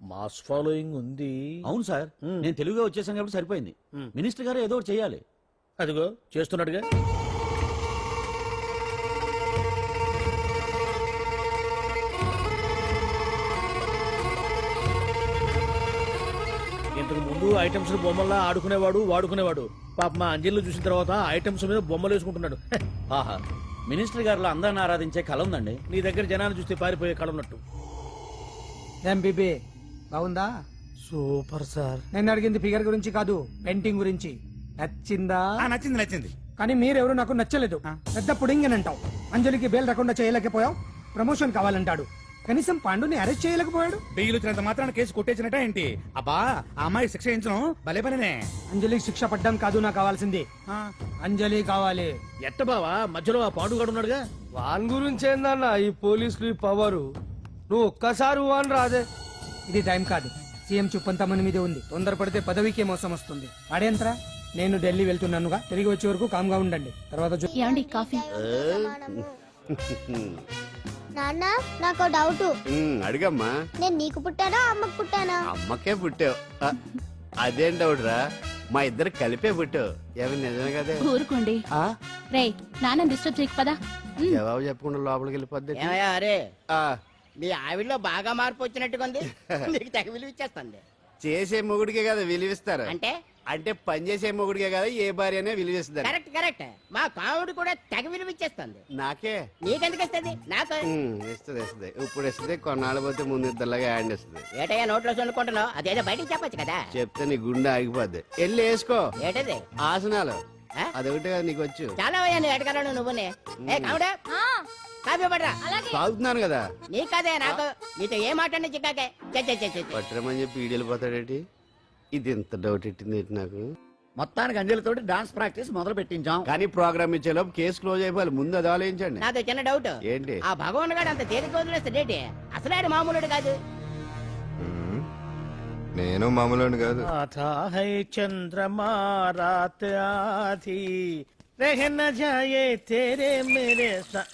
మాస్ ఫాలోయింగ్ ఉంది. అవును సార్, నేను తెలుగుగా వచ్చేసాను కాబట్టి సరిపోయింది. మినిస్టర్ గారు ఏదో ఒకటి చేయాలి. అదిగో చేస్తున్నాడుగా. ఇంతకు ముందు ఐటమ్స్ బొమ్మల్లా ఆడుకునేవాడు, వాడుకునేవాడు. పాప మా అంజలిలో చూసిన తర్వాత ఐటమ్స్ మీద బొమ్మలు వేసుకుంటున్నాడు. ఆహా, మినిస్టర్ గారిలో అందరిని ఆరాధించే కళ ఉందండి. నీ దగ్గర జనాన్ని చూస్తే పారిపోయే కళ ఉన్నట్టు. బీబీ బాగుందా? Super sir. నేను అడిగింది ఫిగర్ గురించి కాదు, పెయింటింగ్ గురించి. నచ్చిందా? నచ్చింది నచ్చింది. కానీ మీరెవరు నాకు నచ్చలేదు. పెద్ద పుడింగ్ అని అంటావు. అంజలికి బెయిల్ రాకుండా చేయలేకపోయావు. ప్రమోషన్ కావాలంటాడు. కనీసం పాండుని అరెస్ట్ చేయలేకపోయాడు. బెయిల్ వచ్చినంత మాత్రాన కేసు కొట్టేసినట్ట ఏంటి? అబ్బా, ఆ అమ్మాయి శిక్ష వేయించడం భలే పనినే. అంజలికి శిక్ష పడ్డం కాదు నాకు కావాల్సింది. అంజలి కావాలి. ఎట్ట బావా, మధ్యలో ఆ పాండుగాడు ఉన్నాడుగా. వాన్ గురించి ఏందన్నా ఈ పోలీసులు ఈ పవరు? నువ్వు ఒక్కసారి వాన్ రాదే. ఇది టైం కాదు. సీఎం చుప్పంతా మన మీదే ఉంది. తొందరపడితే పదవికే మోసం వస్తుంది. అడేంతరా, నేను ఢిల్లీ వెళ్తున్నానుగా. తిరిగి వచ్చే వరకు కామ్గా ఉండండి. తర్వాత ఏమండి కాఫీ? నాన్న నాకు డౌట్. అడిగమ్మా. నేను నీకు పుట్టానా అమ్మకు పుట్టానా? అమ్మకే పుట్టావు. అదేం డౌట్ రా, మా ఇద్దరు కలిపే పుట్టావు. ఏమి నిజమే కదే? ఊరుకోండి. రే నాన్న డిస్టర్బ్ చేయకు పదా. జవాబు చెప్పకుండా లోపలికి వెళ్ళిపోద్ది. ఏమయ్యా అరే, మీ ఆవిడలో బాగా మార్పు వచ్చినట్టుగా ఉంది. నీకు తెగ విలువ ఇచ్చేస్తుంది. చేసే మొగుడికే కదా విలువిస్తారు. అంటే అంటే పని చేసే మొగుడికే కదా ఏ భార్య అనే విలువిస్తారు. Correct correct. మా కావుడు కూడా తెగ విలువ ఇచ్చేస్తుంది. నాకే నీకెందుకు ఇస్తుంది? నాకు ఇస్తుంది ఇస్తుంది. ఇప్పుడు ఇస్తుంది, కొన్నాళ్ళు పోతే ముందు ఇద్దరులాగా హ్యాండ్ ఇస్తుంది. ఏటయ్యా నోట్లో చల్లుకుంటున్నావు? అదేదో బయటికి చెప్పొచ్చు కదా. చెప్తే నీ గుండె ఆగిపోద్ది. వెళ్ళి వేసుకో ఏటది? ఆసనాలు. ఆ? అదొకటి కదా నీకు వచ్చు. చాలా అయ్యా నువ్వు ఎడగలను నువ్వునే. ఏ కావుడా కాఫీ పడరా. తాగుతున్నాను కదా. నీ కదే నాకు. నీతో ఏ మాట్లాడి చిక్కాకే. పట్టరమని చెప్పి ఈడెళ్ళిపోతాడేంటి? ఇది ఎంత డౌట్ ఎట్టింది ఏంటి నాకు. మొత్తానికి అంజలితోటి డాన్స్ ప్రాక్టీస్ మొదలు పెట్టించాం. కానీ ప్రోగ్రామ్ ఇచ్చేలోపు కేసు క్లోజ్ అయిపోవాలి. ముందు అది ఆలోచించండి. నాతో చిన్న డౌట్. ఏంటి? ఆ భగవాన్ గారు అంత తేలిక వదిలేస్తాడేంటి? అసలు ఆయన మామూలుడు కాదు. నేను మామూలు కాదు. చంద్రమా రాత్ ఆధీ रहना जाए तेरे मेरे साथ.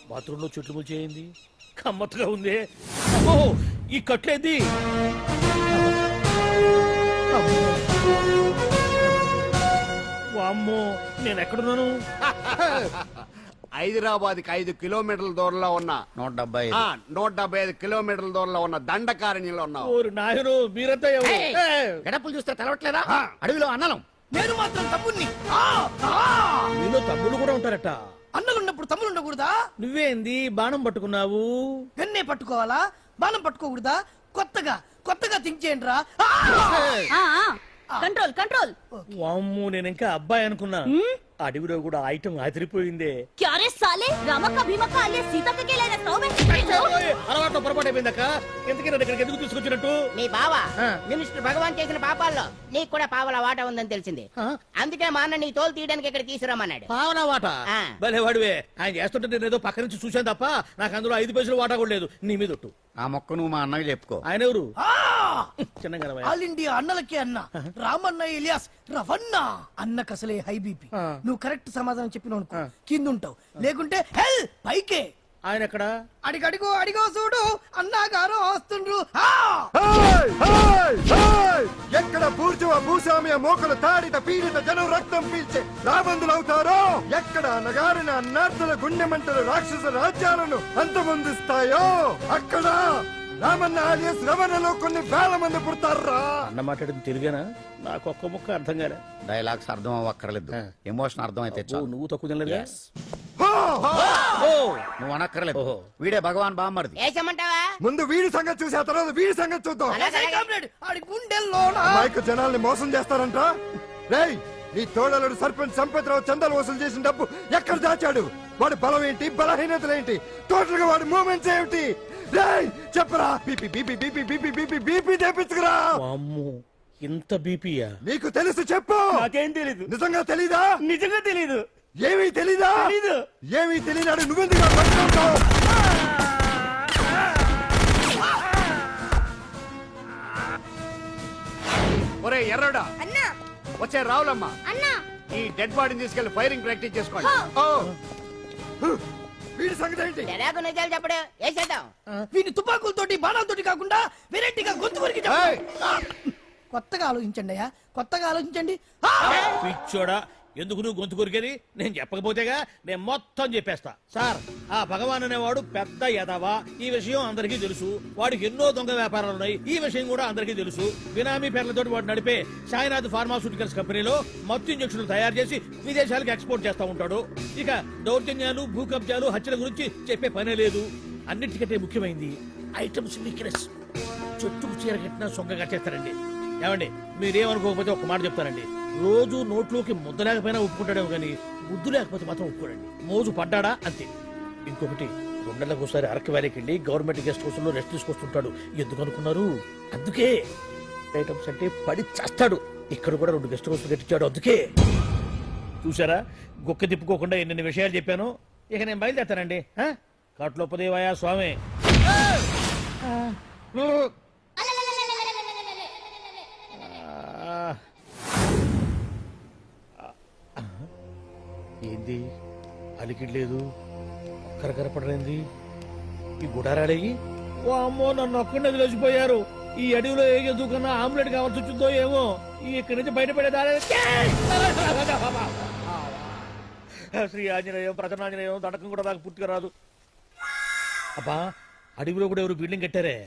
బాత్రూంలో చుట్టుములు చేయింది. కమ్మత్తుగా ఉంది. ఓ ఈ కట్లేది. వామ్మో, నేను ఎక్కడున్నాను? హైదరాబాద్ కి 5 కిలోమీటర్ల దూరంలో ఉన్న 175 కిలోమీటర్ల దూరంలో ఉన్న దండకారణ్యంలో ఉన్నావు. ఓరి నాయను, మీరంతా ఎవరు? గడపలు చూస్తే తెలవట్లేదా? అడవిలో అన్నలం. నేను మాత్రం తమ్ముణ్ణి. మీలో తమ్ముళ్ళు కూడా ఉంటారట. అన్నలున్నప్పుడు తమ్ముడు ఉండకూడదా? నువ్వేంది బాణం పట్టుకున్నావు? గన్నే పట్టుకోవాలా? బాణం పట్టుకోకూడదా? కొత్తగా కొత్తగా థింక్ చేయండి రా. Control control. వామ్మో, నేను ఇంకా అబ్బాయి అనుకున్నా. అడవిలో కూడా ఐటమ్ అదిరిపోయిందే. క్యారే సాలే రమక భీమక అలే సీతక్క కేలే రస్తావే అలవాటు పొరపాటు అయిపోయిందక్క. ఎందుకు నన్ను ఇక్కడికి ఎందుకు తీసుకొచ్చినట్టు? మీ బావ ఆ. మినిస్టర్ భగవాన్ చేసిన పాపాల్లో నీకు కూడా పావల వాటా ఉందని తెలిసింది. అందుకే మా అన్న నీ తోలు తీయడానికి ఇక్కడ తీసుకురమ్మన్నాడు. పావలా వాట ఆ. భలే వాడివే. ఆయన చేస్తుంటే నేను ఏదో పక్క నుంచి చూశాను తప్ప నాకు అందులో 5 పైసలు వాటా కూడా లేదు. నీ మీద ఒట్టు. ఆ మొక్క నువ్వు మా అన్నకి చెప్పుకో. ఆయన ఎవరు? చిన్నగా ఆల్ ఇండియా అన్నలకే అన్న రామన్న ఇలియాస్ రవన్న అన్నకు అసలే హై బీపీ. నువ్వు కరెక్ట్ సమాధానం చెప్పిన కింద ఉంటావు, లేకుంటే హెల్ పైకే. ఆయన ఎక్కడ? అడిగడిగో అడిగో చూడు అన్నగారు వస్తుండ్రు. ఎక్కడ బూర్జువ భూస్వామ్య మోకలు తాడిత పీడిత జనం రక్తం పీల్చే రాబందులవుతారో, ఎక్కడ నగారిన అన్నార్థుల గుండె మంటలు రాక్షస రాజ్యాలను అంతమొందిస్తాయో, అక్కడ రామన్న ఆలియస్ రవణలో కొన్ని వేల మంది పుడతారా. అన్న మాట్లాడింది తెలుగేనా? నాకు ఒక్క ముక్క అర్థం కాలే. డైలాగ్స్ అర్థం అవ్వక్కర్లేదు, ఎమోషన్ అర్థం అయితే చాలు. నువ్వు తక్కువ తినలేదా? నువ్వు అనక్కర్లేదు. వీడే భగవాన్ బామ్మర్ది. వేసమంటావా? ముందు వీడి సంగతి చూసి ఆ తర్వాత వీడి సంగతి చూద్దాం. ఆడి గుండెల్లో మైకు జనాల్ని మోసం చేస్తారంట. రేయ్, నీ తోడలుడు సర్పంచ్ సంపత్రావు చందాలు వసూలు చేసిన డబ్బు ఎక్కడ దాచాడు? వాడి బలం ఏంటి, బలహీనతలు ఏంటి, టోటల్ గా వాడి మూమెంట్స్ ఏమిటి? రేయ్ చెప్పరా. BP BP BP BP BP BP తెప్పించుకురా. అమ్మో, ఇంత బీపీయా? నీకు తెలుసు చెప్పు. నాకేం తెలీదు. నిజంగా తెలీదా? నిజంగా తెలీదు. ఏమీ తెలీదా? తెలీదు. ఏమీ తెలియనాడు నువ్వెందుకు పట్టుకుంటావు? ఒరే ఎర్రడా, అన్నా వచ్చే రావులమ్మ, అన్నా ఈ డెడ్ బాడీని తీసుకెళ్లి ఫైరింగ్ ప్రాక్టీస్ చేసుకోండి. ఓ, వీడి సంగతి ఏంటి? తెరాకు నిజాలు చెప్పడు. వేసేద్దాం. వీని తుపాకులతోటి బాణాలతోటి కాకుండా వెరైటీగా గొంతు వరకు ఏయ్! కొత్తగా ఆలోచించండి అయ్యా, కొత్తగా ఆలోచించండి. పిచ్చోడా, ఎందుకు నువ్వు గొంతు కొరికేది? నేను చెప్పకపోతేగా నేను మొత్తం చెప్పేస్తా. సార్, ఆ భగవాన్ అనేవాడు పెద్ద యదవా. ఈ విషయం అందరికీ తెలుసు. వాడికి ఎన్నో దొంగ వ్యాపారాలు ఉన్నాయి. ఈ విషయం కూడా అందరికీ తెలుసు. బినామీ పేర్లతో వాడు నడిపే సాయినాథ్ ఫార్మాస్యూటికల్స్ కంపెనీలో మత్తు ఇంజక్షన్లు తయారు చేసి విదేశాలకు ఎక్స్పోర్ట్ చేస్తా ఉంటాడు. ఇక దౌర్జన్యాలు, భూ కబ్జాలు, హత్యల గురించి చెప్పే పనే లేదు. అన్నిటికంటే ముఖ్యమైంది ఐటమ్స్ వీక్నెస్. చెట్టుకు చీర కట్టినా సొంగ కట్టేస్తారండి. ఏమండి, మీరేమనుకోకపోతే ఒక మాట చెప్తారండి. రోజు నోట్లోకి ముద్ద లేకపోయినా ఒప్పుకుంటాడేమో కానీ ముద్దు లేకపోతే మాత్రం ఒప్పుకోడండి. మోజు పడ్డాడా అంతే. ఇంకొకటి, 2 నెలలకు ఒకసారి అరకు వ్యాలీకి వెళ్ళి గవర్నమెంట్ గెస్ట్ హౌస్ లో రెస్ట్ తీసుకొస్తుంటాడు. ఎందుకు అనుకున్నారు? అందుకే. ఐటమ్స్ అంటే పడి చేస్తాడు. ఇక్కడ కూడా 2 గెస్ట్ హౌస్ కట్టించాడు. అందుకే. చూసారా, గుక్క తిప్పుకోకుండా ఎన్ని విషయాలు చెప్పాను. ఇక నేను బయలుదేరుతానండి. కాట్లోపదేవాయా స్వామి. ఏంది అలికిడ్ లేదు, ఒక్కరు కనపడలేంది. ఈ గుడారాడేయి. ఓ అమ్మో, నన్ను ఒక్కడిని వదిలేసిపోయారు. ఈ అడవిలో ఏ ఎదుగుకన్నా ఆమ్లెట్ కావాల్సి వచ్చిందో ఏమో. ఇక్కడి నుంచి బయటపడేదారే. శ్రీ ఆంజనేయం, ప్రసన్నాంజనేయం, దడకం కూడా నాకు పూర్తిగా రాదు. అబ్బా, అడవిలో కూడా ఎవరు బిల్డింగ్ కట్టారే.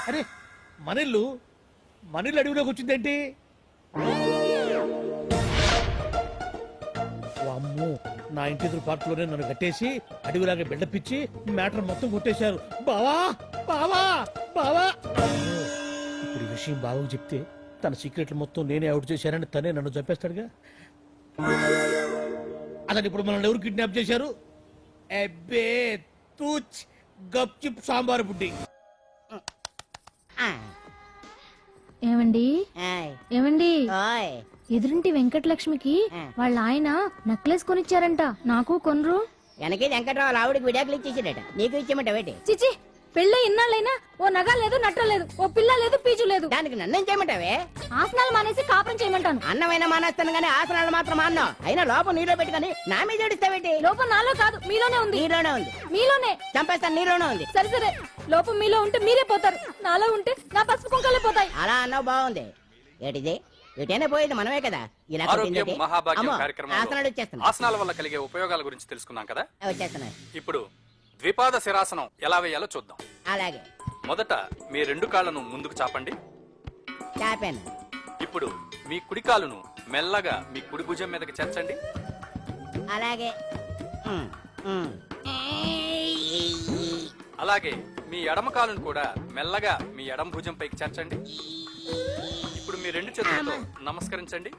అరే, మనిల్లు అడవిలోకి వచ్చిందేంటి? అమ్మో, నా ఇంటి ఎదురు పార్కులోనే నన్ను కట్టేసి అడవిలాగా బిల్డపిచ్చి మ్యాటర్ మొత్తం కొట్టేశారు. బావా బావా బావా. ఇప్పుడు ఈ విషయం బావకు చెప్తే తన సీక్రెట్లు మొత్తం నేనే అవుట్ చేశానని తనే నన్ను చంపేస్తాడుగా. అతను ఇప్పుడు మనల్ని ఎవరు కిడ్నాప్ చేశారు? అబ్బే తూచ్ గప్చిప్ సాంబార్ బుడ్డి. ఏమండి ఆయ్. ఏమండి, ఓయ్. ఎదురింటి వెంకటలక్ష్మికి వాళ్ళ ఆయన నెక్లెస్ కొనిచ్చారంట. నాకు కొనరు? వెనకే వెంకట్రావు ఆవిడకి విడాకులు ఇచ్చేసాడట. నీకు ఇచ్చేమంట వేటి? చిచి, పెళ్ళి ఇన్నాళ్ళైనా ఓ నగ లేదు, నట్ట లేదు, ఓ పిల్ల లేదు, పీచు లేదు. దానికి నన్నేం చేయమంటావే? ఆసనాలు మానేసి కాపురం చేయమంటాను. అన్నమైనా మానేస్తాను గానీ ఆసనాలు మాత్రం మాన్నా. అయినా లోపం నీలో పెట్టుకొని నా మీద ఏడుస్తావేటి? లోపం నాలో కాదు, మీలోనే ఉంది. నీలోనే ఉంది. మీలోనే. చంపేస్తాను, నీలోనే ఉంది. సరే సరే, లోపం మీలో ఉంటే మీరే పోతారు, నాలో ఉంటే నా పసుపు కుంకలే పోతాయి. అలా అన్నావు, బాగుంది. ఏటిది? ఎటైనా పోయేది మనమే కదా. ఇలా ఆరోగ్యం కొట్టిందేటి? మహాభాగ్యం అమ్మో, కార్యక్రమంలో ఆసనాలు వచ్చేస్తున్నాయి. ఆసనాల వల్ల కలిగే ఉపయోగాల గురించి తెలుసుకున్నాం కదా. వచ్చేస్తున్నాయి. ఇప్పుడు ద్విపాద శిరాసనం ఎలా వేయాలో చూద్దాం. అలాగే. మొదట మీ 2 కాళ్ళను ముందుకు చాపండి. చాపాను. ఇప్పుడు మీ కుడి కాలును మెల్లగా మీ కుడి భుజం మీదకి చేర్చండి. అలాగే. అలాగే మీ ఎడమ కాలును కూడా మెల్లగా మీ ఎడమ భుజం పైకి చేర్చండి. ఇప్పుడు మీ 2 చేతులతో నమస్కరించండి.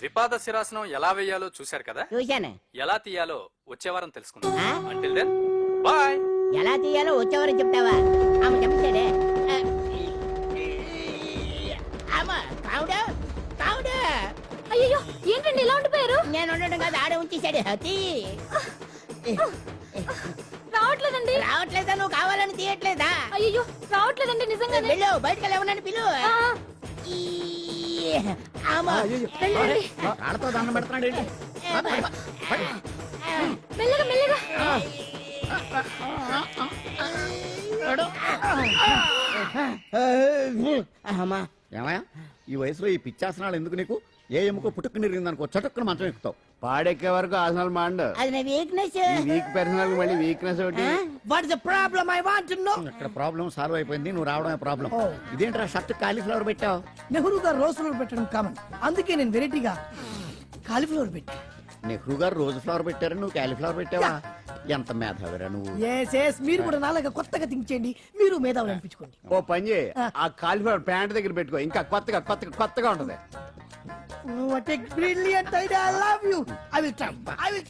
ద్విపాద శిరాసనం ఎలా వేయాలో చూశారు కదా, చూశాను. ఎలా తీయాలో వచ్చే వారం తెలుసుకుందాం. ఆ? Until then bye. ఎలా తీయాలో వచ్చేవారు చెప్తావా? ఆమె చెప్తాడే. అమ్మ కావుడు కావుడు. అయ్యో ఏంటండి ఇలా ఉండిపోయారు? నేను ఉండడం కాదు, ఆడే ఉంచేశాడు. తీ. రావట్లేదండి. రావట్లేదా? నువ్వు కావాలని తీయట్లేదా? అయ్యో రావట్లేదండి నిజంగానే. వెళ్ళు, బయటకు వెళ్ళవనని పిలు. ఆ, కాళ్ళతో దండం పెడుతున్నాడు ఏంటి? మెల్లగా మెల్లగా. అమ్మా ఏమయ్యా, ఈ వయసులో ఈ పిచ్చాసనాలు ఎందుకు నీకు? ఏ ఎముకో పుట్టుకు నిరిగిందనుకో చటుక్కున మంచం ఎక్కుతావు. పాడెక్కే వరకు ఆసనాలు మాండు. అది నా వీక్నెస్. ఈ వీక్ పర్సనల్ మళ్ళీ వీక్నెస్ ఒకటి. What is the problem? I want to know. ఇక్కడ ప్రాబ్లం సాల్వ్ అయిపోయింది, నువ్వు రావడమే ప్రాబ్లం. ఇదేంట్రా షర్ట్ కాలీఫ్లవర్ పెట్టావు? నెహ్రూ గారు రోజ్ ఫ్లవర్ పెట్టడం కామన్, అందుకే నేను వెరైటీగా కాలీఫ్లవర్ పెట్టి. నెహ్రూ గారు రోజు ఫ్లవర్ పెట్టారు, నువ్వు కాలీఫ్లవర్ పెట్టావా? ఎంత మేధావిరా నువ్వు. మీరు కూడా నాలాగా కొత్తగా థింక్ చేయండి, మీరు మేధావులు అనిపించుకోండి. ఓ పని చేయి, ఆ కాలిఫ్లవర్ ప్యాంట్ దగ్గర పెట్టుకో, ఇంకా కొత్తగా ఉంటది. What a brilliant idea. I love you. I will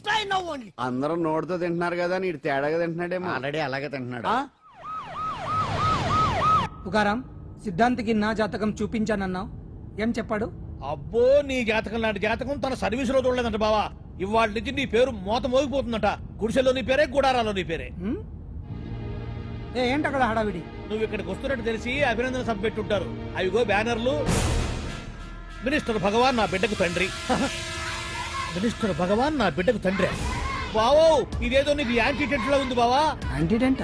try now only. అందరూ నోటితో తింటున్నారు కదా, నీడు తేడాగా తింటున్నాడేమో. ఆల్రెడీ అలాగే తింటున్నాడు. పుకారం సిద్ధాంతికి నా జాతకం చూపించానన్నావు, ఏం చెప్పాడు? అబ్బో, నీ జాతకం లాంటి జాతకం తన సర్వీసులో చూడలేదంట బావా. ఇవాళ నుంచి నీ పేరు మోత మోగిపోతుందట. గుడిసెలో నీ పేరే, గుడారాలో నీ పేరే. ఏంటి అక్కడ హడావిడి? నువ్వు ఇక్కడికి వస్తున్నట్టు తెలిసి అభినందన సభ పెట్టుంటారు. అవిగో బ్యానర్లు. మినిస్టర్ భగవాన్ నా బిడ్డకు తండ్రి. మినిస్టర్ భగవాన్ నా బిడ్డకు తండ్రి. బావో, ఇదేదో నీకు యాంటీటెంట్ లో ఉంది బావా. యాంటీడెంట్?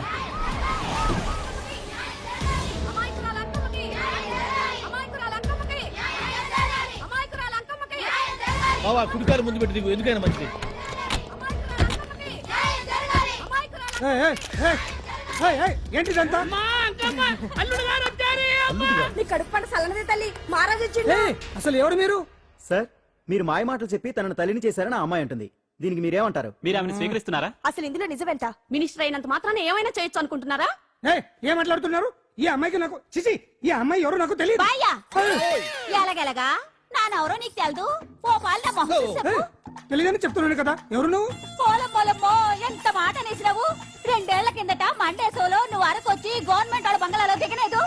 బావా, కుడికారు ముందు పెట్టి దిగు, ఎందుకైనా మంచిది. ఏంటిదంతా? అసలు ఎవరు మీరు? సార్, మీరు మాయ మాటలు చెప్పి తనను తల్లిని చేశారని ఆ అమ్మాయి అంటుంది. దీనికి మీరేమంటారు? మీరు ఆమెను స్వీకరిస్తున్నారా? అసలు ఇందులో నిజమేంట? మినిస్టర్ అయినంత మాత్రాన ఏమైనా చేయొచ్చు అనుకుంటున్నారా? ఏం మాట్లాడుతున్నారు? ఈ అమ్మాయికి నాకు చిచి, ఈ అమ్మాయి ఎవరు నాకు తెలియదు. ఎలాగెలగా నానెవరో నీకు తెలదు. ఓ పాల తెలియదని చెప్తున్నాను కదా, ఎవరు నువ్వు? పోలమ్మో ఎంత మాట అనేసినావు. 2 ఏళ్ల కిందట మండే సోలో నువ్వు అరకొచ్చి గవర్నమెంట్ వాళ్ళ బంగాళాలో దిగలేదు.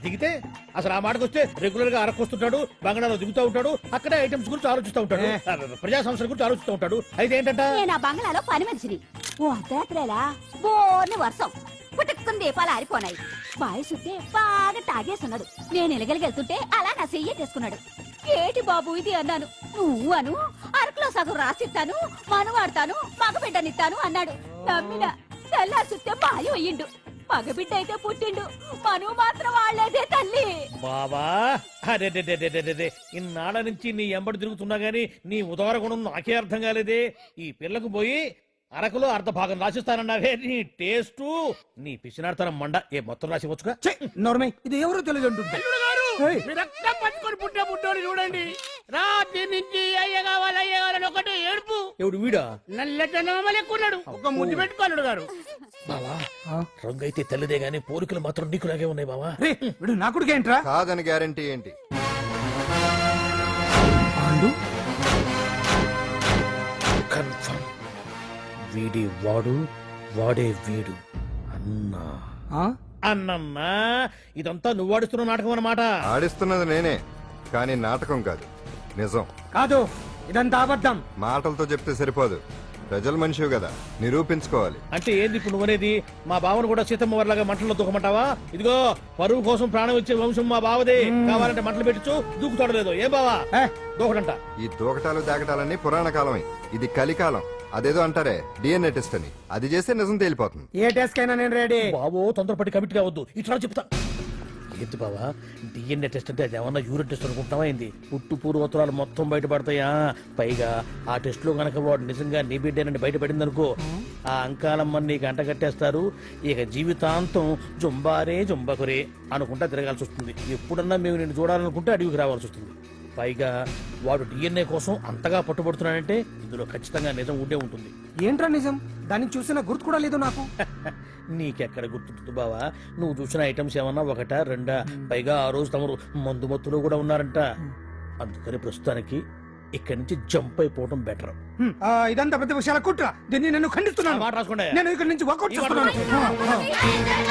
దిగితే అసలు ఆ మాటకు వస్తే రెగ్యులర్ గా అరకొస్తుంటాడు, బంగాళాలో దిగుతూ ఉంటాడు, అక్కడే ఐటమ్స్ గురించి ఆలోచిస్తూ ఉంటాడు, ప్రజా సంస్థల గురించి ఆలోచిస్తూ ఉంటాడు. అయితే ఏంటంట, నేను ఆ బంగాళాలో పని మనిషిని. ఓ అర్ధరాత్రేలా బోర్ని వర్షం పుట్టుకుని దీపాలు ఆరిపోనాయి. బాయ్ సుట్టే బాగా తాగేస్తున్నాడు. నేను ఎలగలిగెళ్తుంటే అలా నా చెయ్యి చేసుకున్నాడు. ఏటి బాబు ఇది అన్నాను. నువ్వు అను, అరకులో సగం రాసిస్తాను, మనువాడతాను, మగబిడ్డనిస్తాను అన్నాడు. నమ్మిన తెల్లారి సుట్టే బాయి అయ్యిండు. మగబిడ్డ అయితే పుట్టిండు, మనువు మాత్రం వాళ్లేదే తల్లి. బాబా అరే ఇన్నాళ్ళ నుంచి నీ ఎంబడి తిరుగుతున్నా గానీ నీ ఉదార గుణం నాకే అర్థం కాలేదే. ఈ పిల్లకు పోయి అరకులో అర్ధ భాగం రాసిస్తానన్నావే, నీ టేస్టు నీ పిచ్చినాడతనం మండ. ఏ మొత్తం రాసివచ్చుగా. నోర్మై, ఇది ఎవరో తెలియదు అంటుంటే. రక్తం పట్టుకొని పుట్టే పుట్టోడు చూడండి. రాత్రి నుంచి అయ్య కావాలని ఒకటే ఏడుపు. ఎవడు వీడా? నల్లెట్టున్నాడు, ఒక ముద్దు పెట్టుకోలేడు గారు. బావా, రంగు అయితే తెల్లదే గానీ పోలికలు మాత్రం నీకులాగే ఉన్నాయి బావా. వీడు నా కొడుకు ఏంట్రా? కాదని గ్యారంటీ ఏంటి? కన్ఫర్మ్ వీడి వాడు, వాడే వీడు. అన్నా అన్నమ్మా, ఇదంతా నువ్వు ఆడిస్తున్న నాటకం అన్నమాట. ఆడిస్తున్నది నేనే, కానీ నాటకం కాదు, నిజం. కాదు, ఇదంతా అబద్ధం. మాటలతో చెప్తే సరిపోదు, ప్రజల మనిషివి కదా, నిరూపించుకోవాలి. అంటే ఏంది ఇప్పుడు నువ్వనేది? మా బావను కూడా సీతమ్మ వారిలాగా మంటల్లో దూకమంటావా? ఇదిగో, పరువు కోసం ప్రాణం ఇచ్చే వంశం మా బావదే. కావాలంటే మంటలు పెట్టచ్చు, దూకుతాడు లేదో. ఏం బావా దూకడంట? ఈ దూకటాలు దాకటాలన్నీ పురాణ కాలమే, ఇది కలికాలం. అదేదో అంటారే డిఎన్ఏ టెస్ట్ అని, అది చేస్తే నిజం తేలిపోతుంది. ఏ టెస్ట్ కైనా నేను రెడీ. బాబో, తొందరపడి కమిట్ కావద్దు, ఇట్లా చెప్తా. ఏంటి బావా, డిఎన్ఏ టెస్ట్ అంటే అది ఏమన్నా యూరిన్ టెస్ట్ అనుకుంటావా ఏంది? పుట్టు పూర్వోత్తరాలు మొత్తం బయటపడతాయా? పైగా ఆ టెస్ట్ లో గనక వాడు నిజంగా నీ బిడ్డేనని బయటపడింది అనుకో, ఆ అంకాలమ్మని నీకు అంట కట్టేస్తారు. ఇక జీవితాంతం జుంబారే జుంబకురే అనుకుంటా తిరగాల్సి వస్తుంది. ఎప్పుడన్నా మేము నిన్ను చూడాలనుకుంటే అడవికి రావాల్సి వస్తుంది. పైగా వాడు డిఎన్ఏ కోసం అంతగా పట్టుబడుతున్నాడంటే ఇందులో ఖచ్చితంగా నిజం ఉండే ఉంటుంది. ఏంట్రా నిజం? దాన్ని చూసిన గుర్తు కూడా లేదు నాకు. నీకెక్కడ గుర్తుంటుంది బావా? నువ్వు చూసిన ఐటమ్స్ ఏమన్నా ఒకటా రెండా? పైగా ఆ రోజు తమరు మందు మత్తులో కూడా ఉన్నారంట. అందుకని ప్రస్తుతానికి ఇక్కడి నుంచి జంప్ అయిపోవడం బెటర్. ఇదంతా ప్రతిపక్షాల కుట్ర. దీన్ని నేను ఖండిస్తున్నాను. మాట రాసుకోండి. నేను ఇక్కడి నుంచి వర్కౌట్ ఈ మాట చేస్తున్నాను.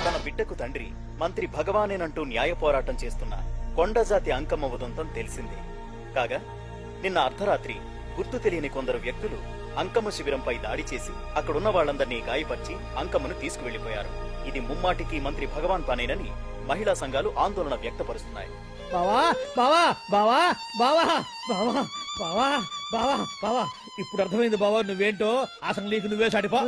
తన బిడ్డకు తండ్రి మంత్రి భగవానేనంటూ న్యాయ పోరాటం చేస్తున్న కొండజాతి అంకమ్మ ఉదంతం తెలిసిందే. కాగా నిన్న అర్ధరాత్రి గుర్తు తెలియని కొందరు వ్యక్తులు అంకమ్మ శిబిరంపై దాడి చేసి అక్కడున్న వాళ్ళందరినీ గాయపరిచి అంకమ్మను తీసుకువెళ్లిపోయారు. ఇది ముమ్మాటికి మంత్రి భగవాన్ పనేనని మహిళా సంఘాలు ఆందోళన వ్యక్తపరుస్తున్నాయి. బావా బావా బావా బావా బావా బావా బావా బావా ఇప్పుడు అర్థమైంది బావా నువ్వేంటో. అసలు నీకు నువ్వే సాటిపో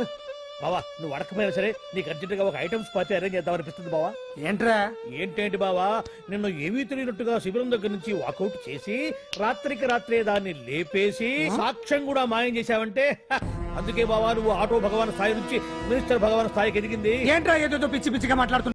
బావా. నువ్వు అడకపోయినా సరే నీకు అర్జెంట్ గా ఒక ఐటమ్స్ పార్టీ అరేంజ్ చేద్దాం అనిపిస్తుంది బావా. ఏంట్రా ఏంటేంటి బావా, నిన్ను ఏమీ తెలియనట్టుగా శిబిరం దగ్గర నుంచి వాకౌట్ చేసి రాత్రికి రాత్రే దాన్ని లేపేసి సాక్ష్యం కూడా మాయం చేశావంటే అందుకే బావా నువ్వు ఆటో భగవాన్ స్థాయి నుంచి మినిస్టర్ భగవాన్ స్థాయికి ఎదిగింది. ఏంట్రా ఏదో పిచ్చి పిచ్చిగా మాట్లాడుతున్నా.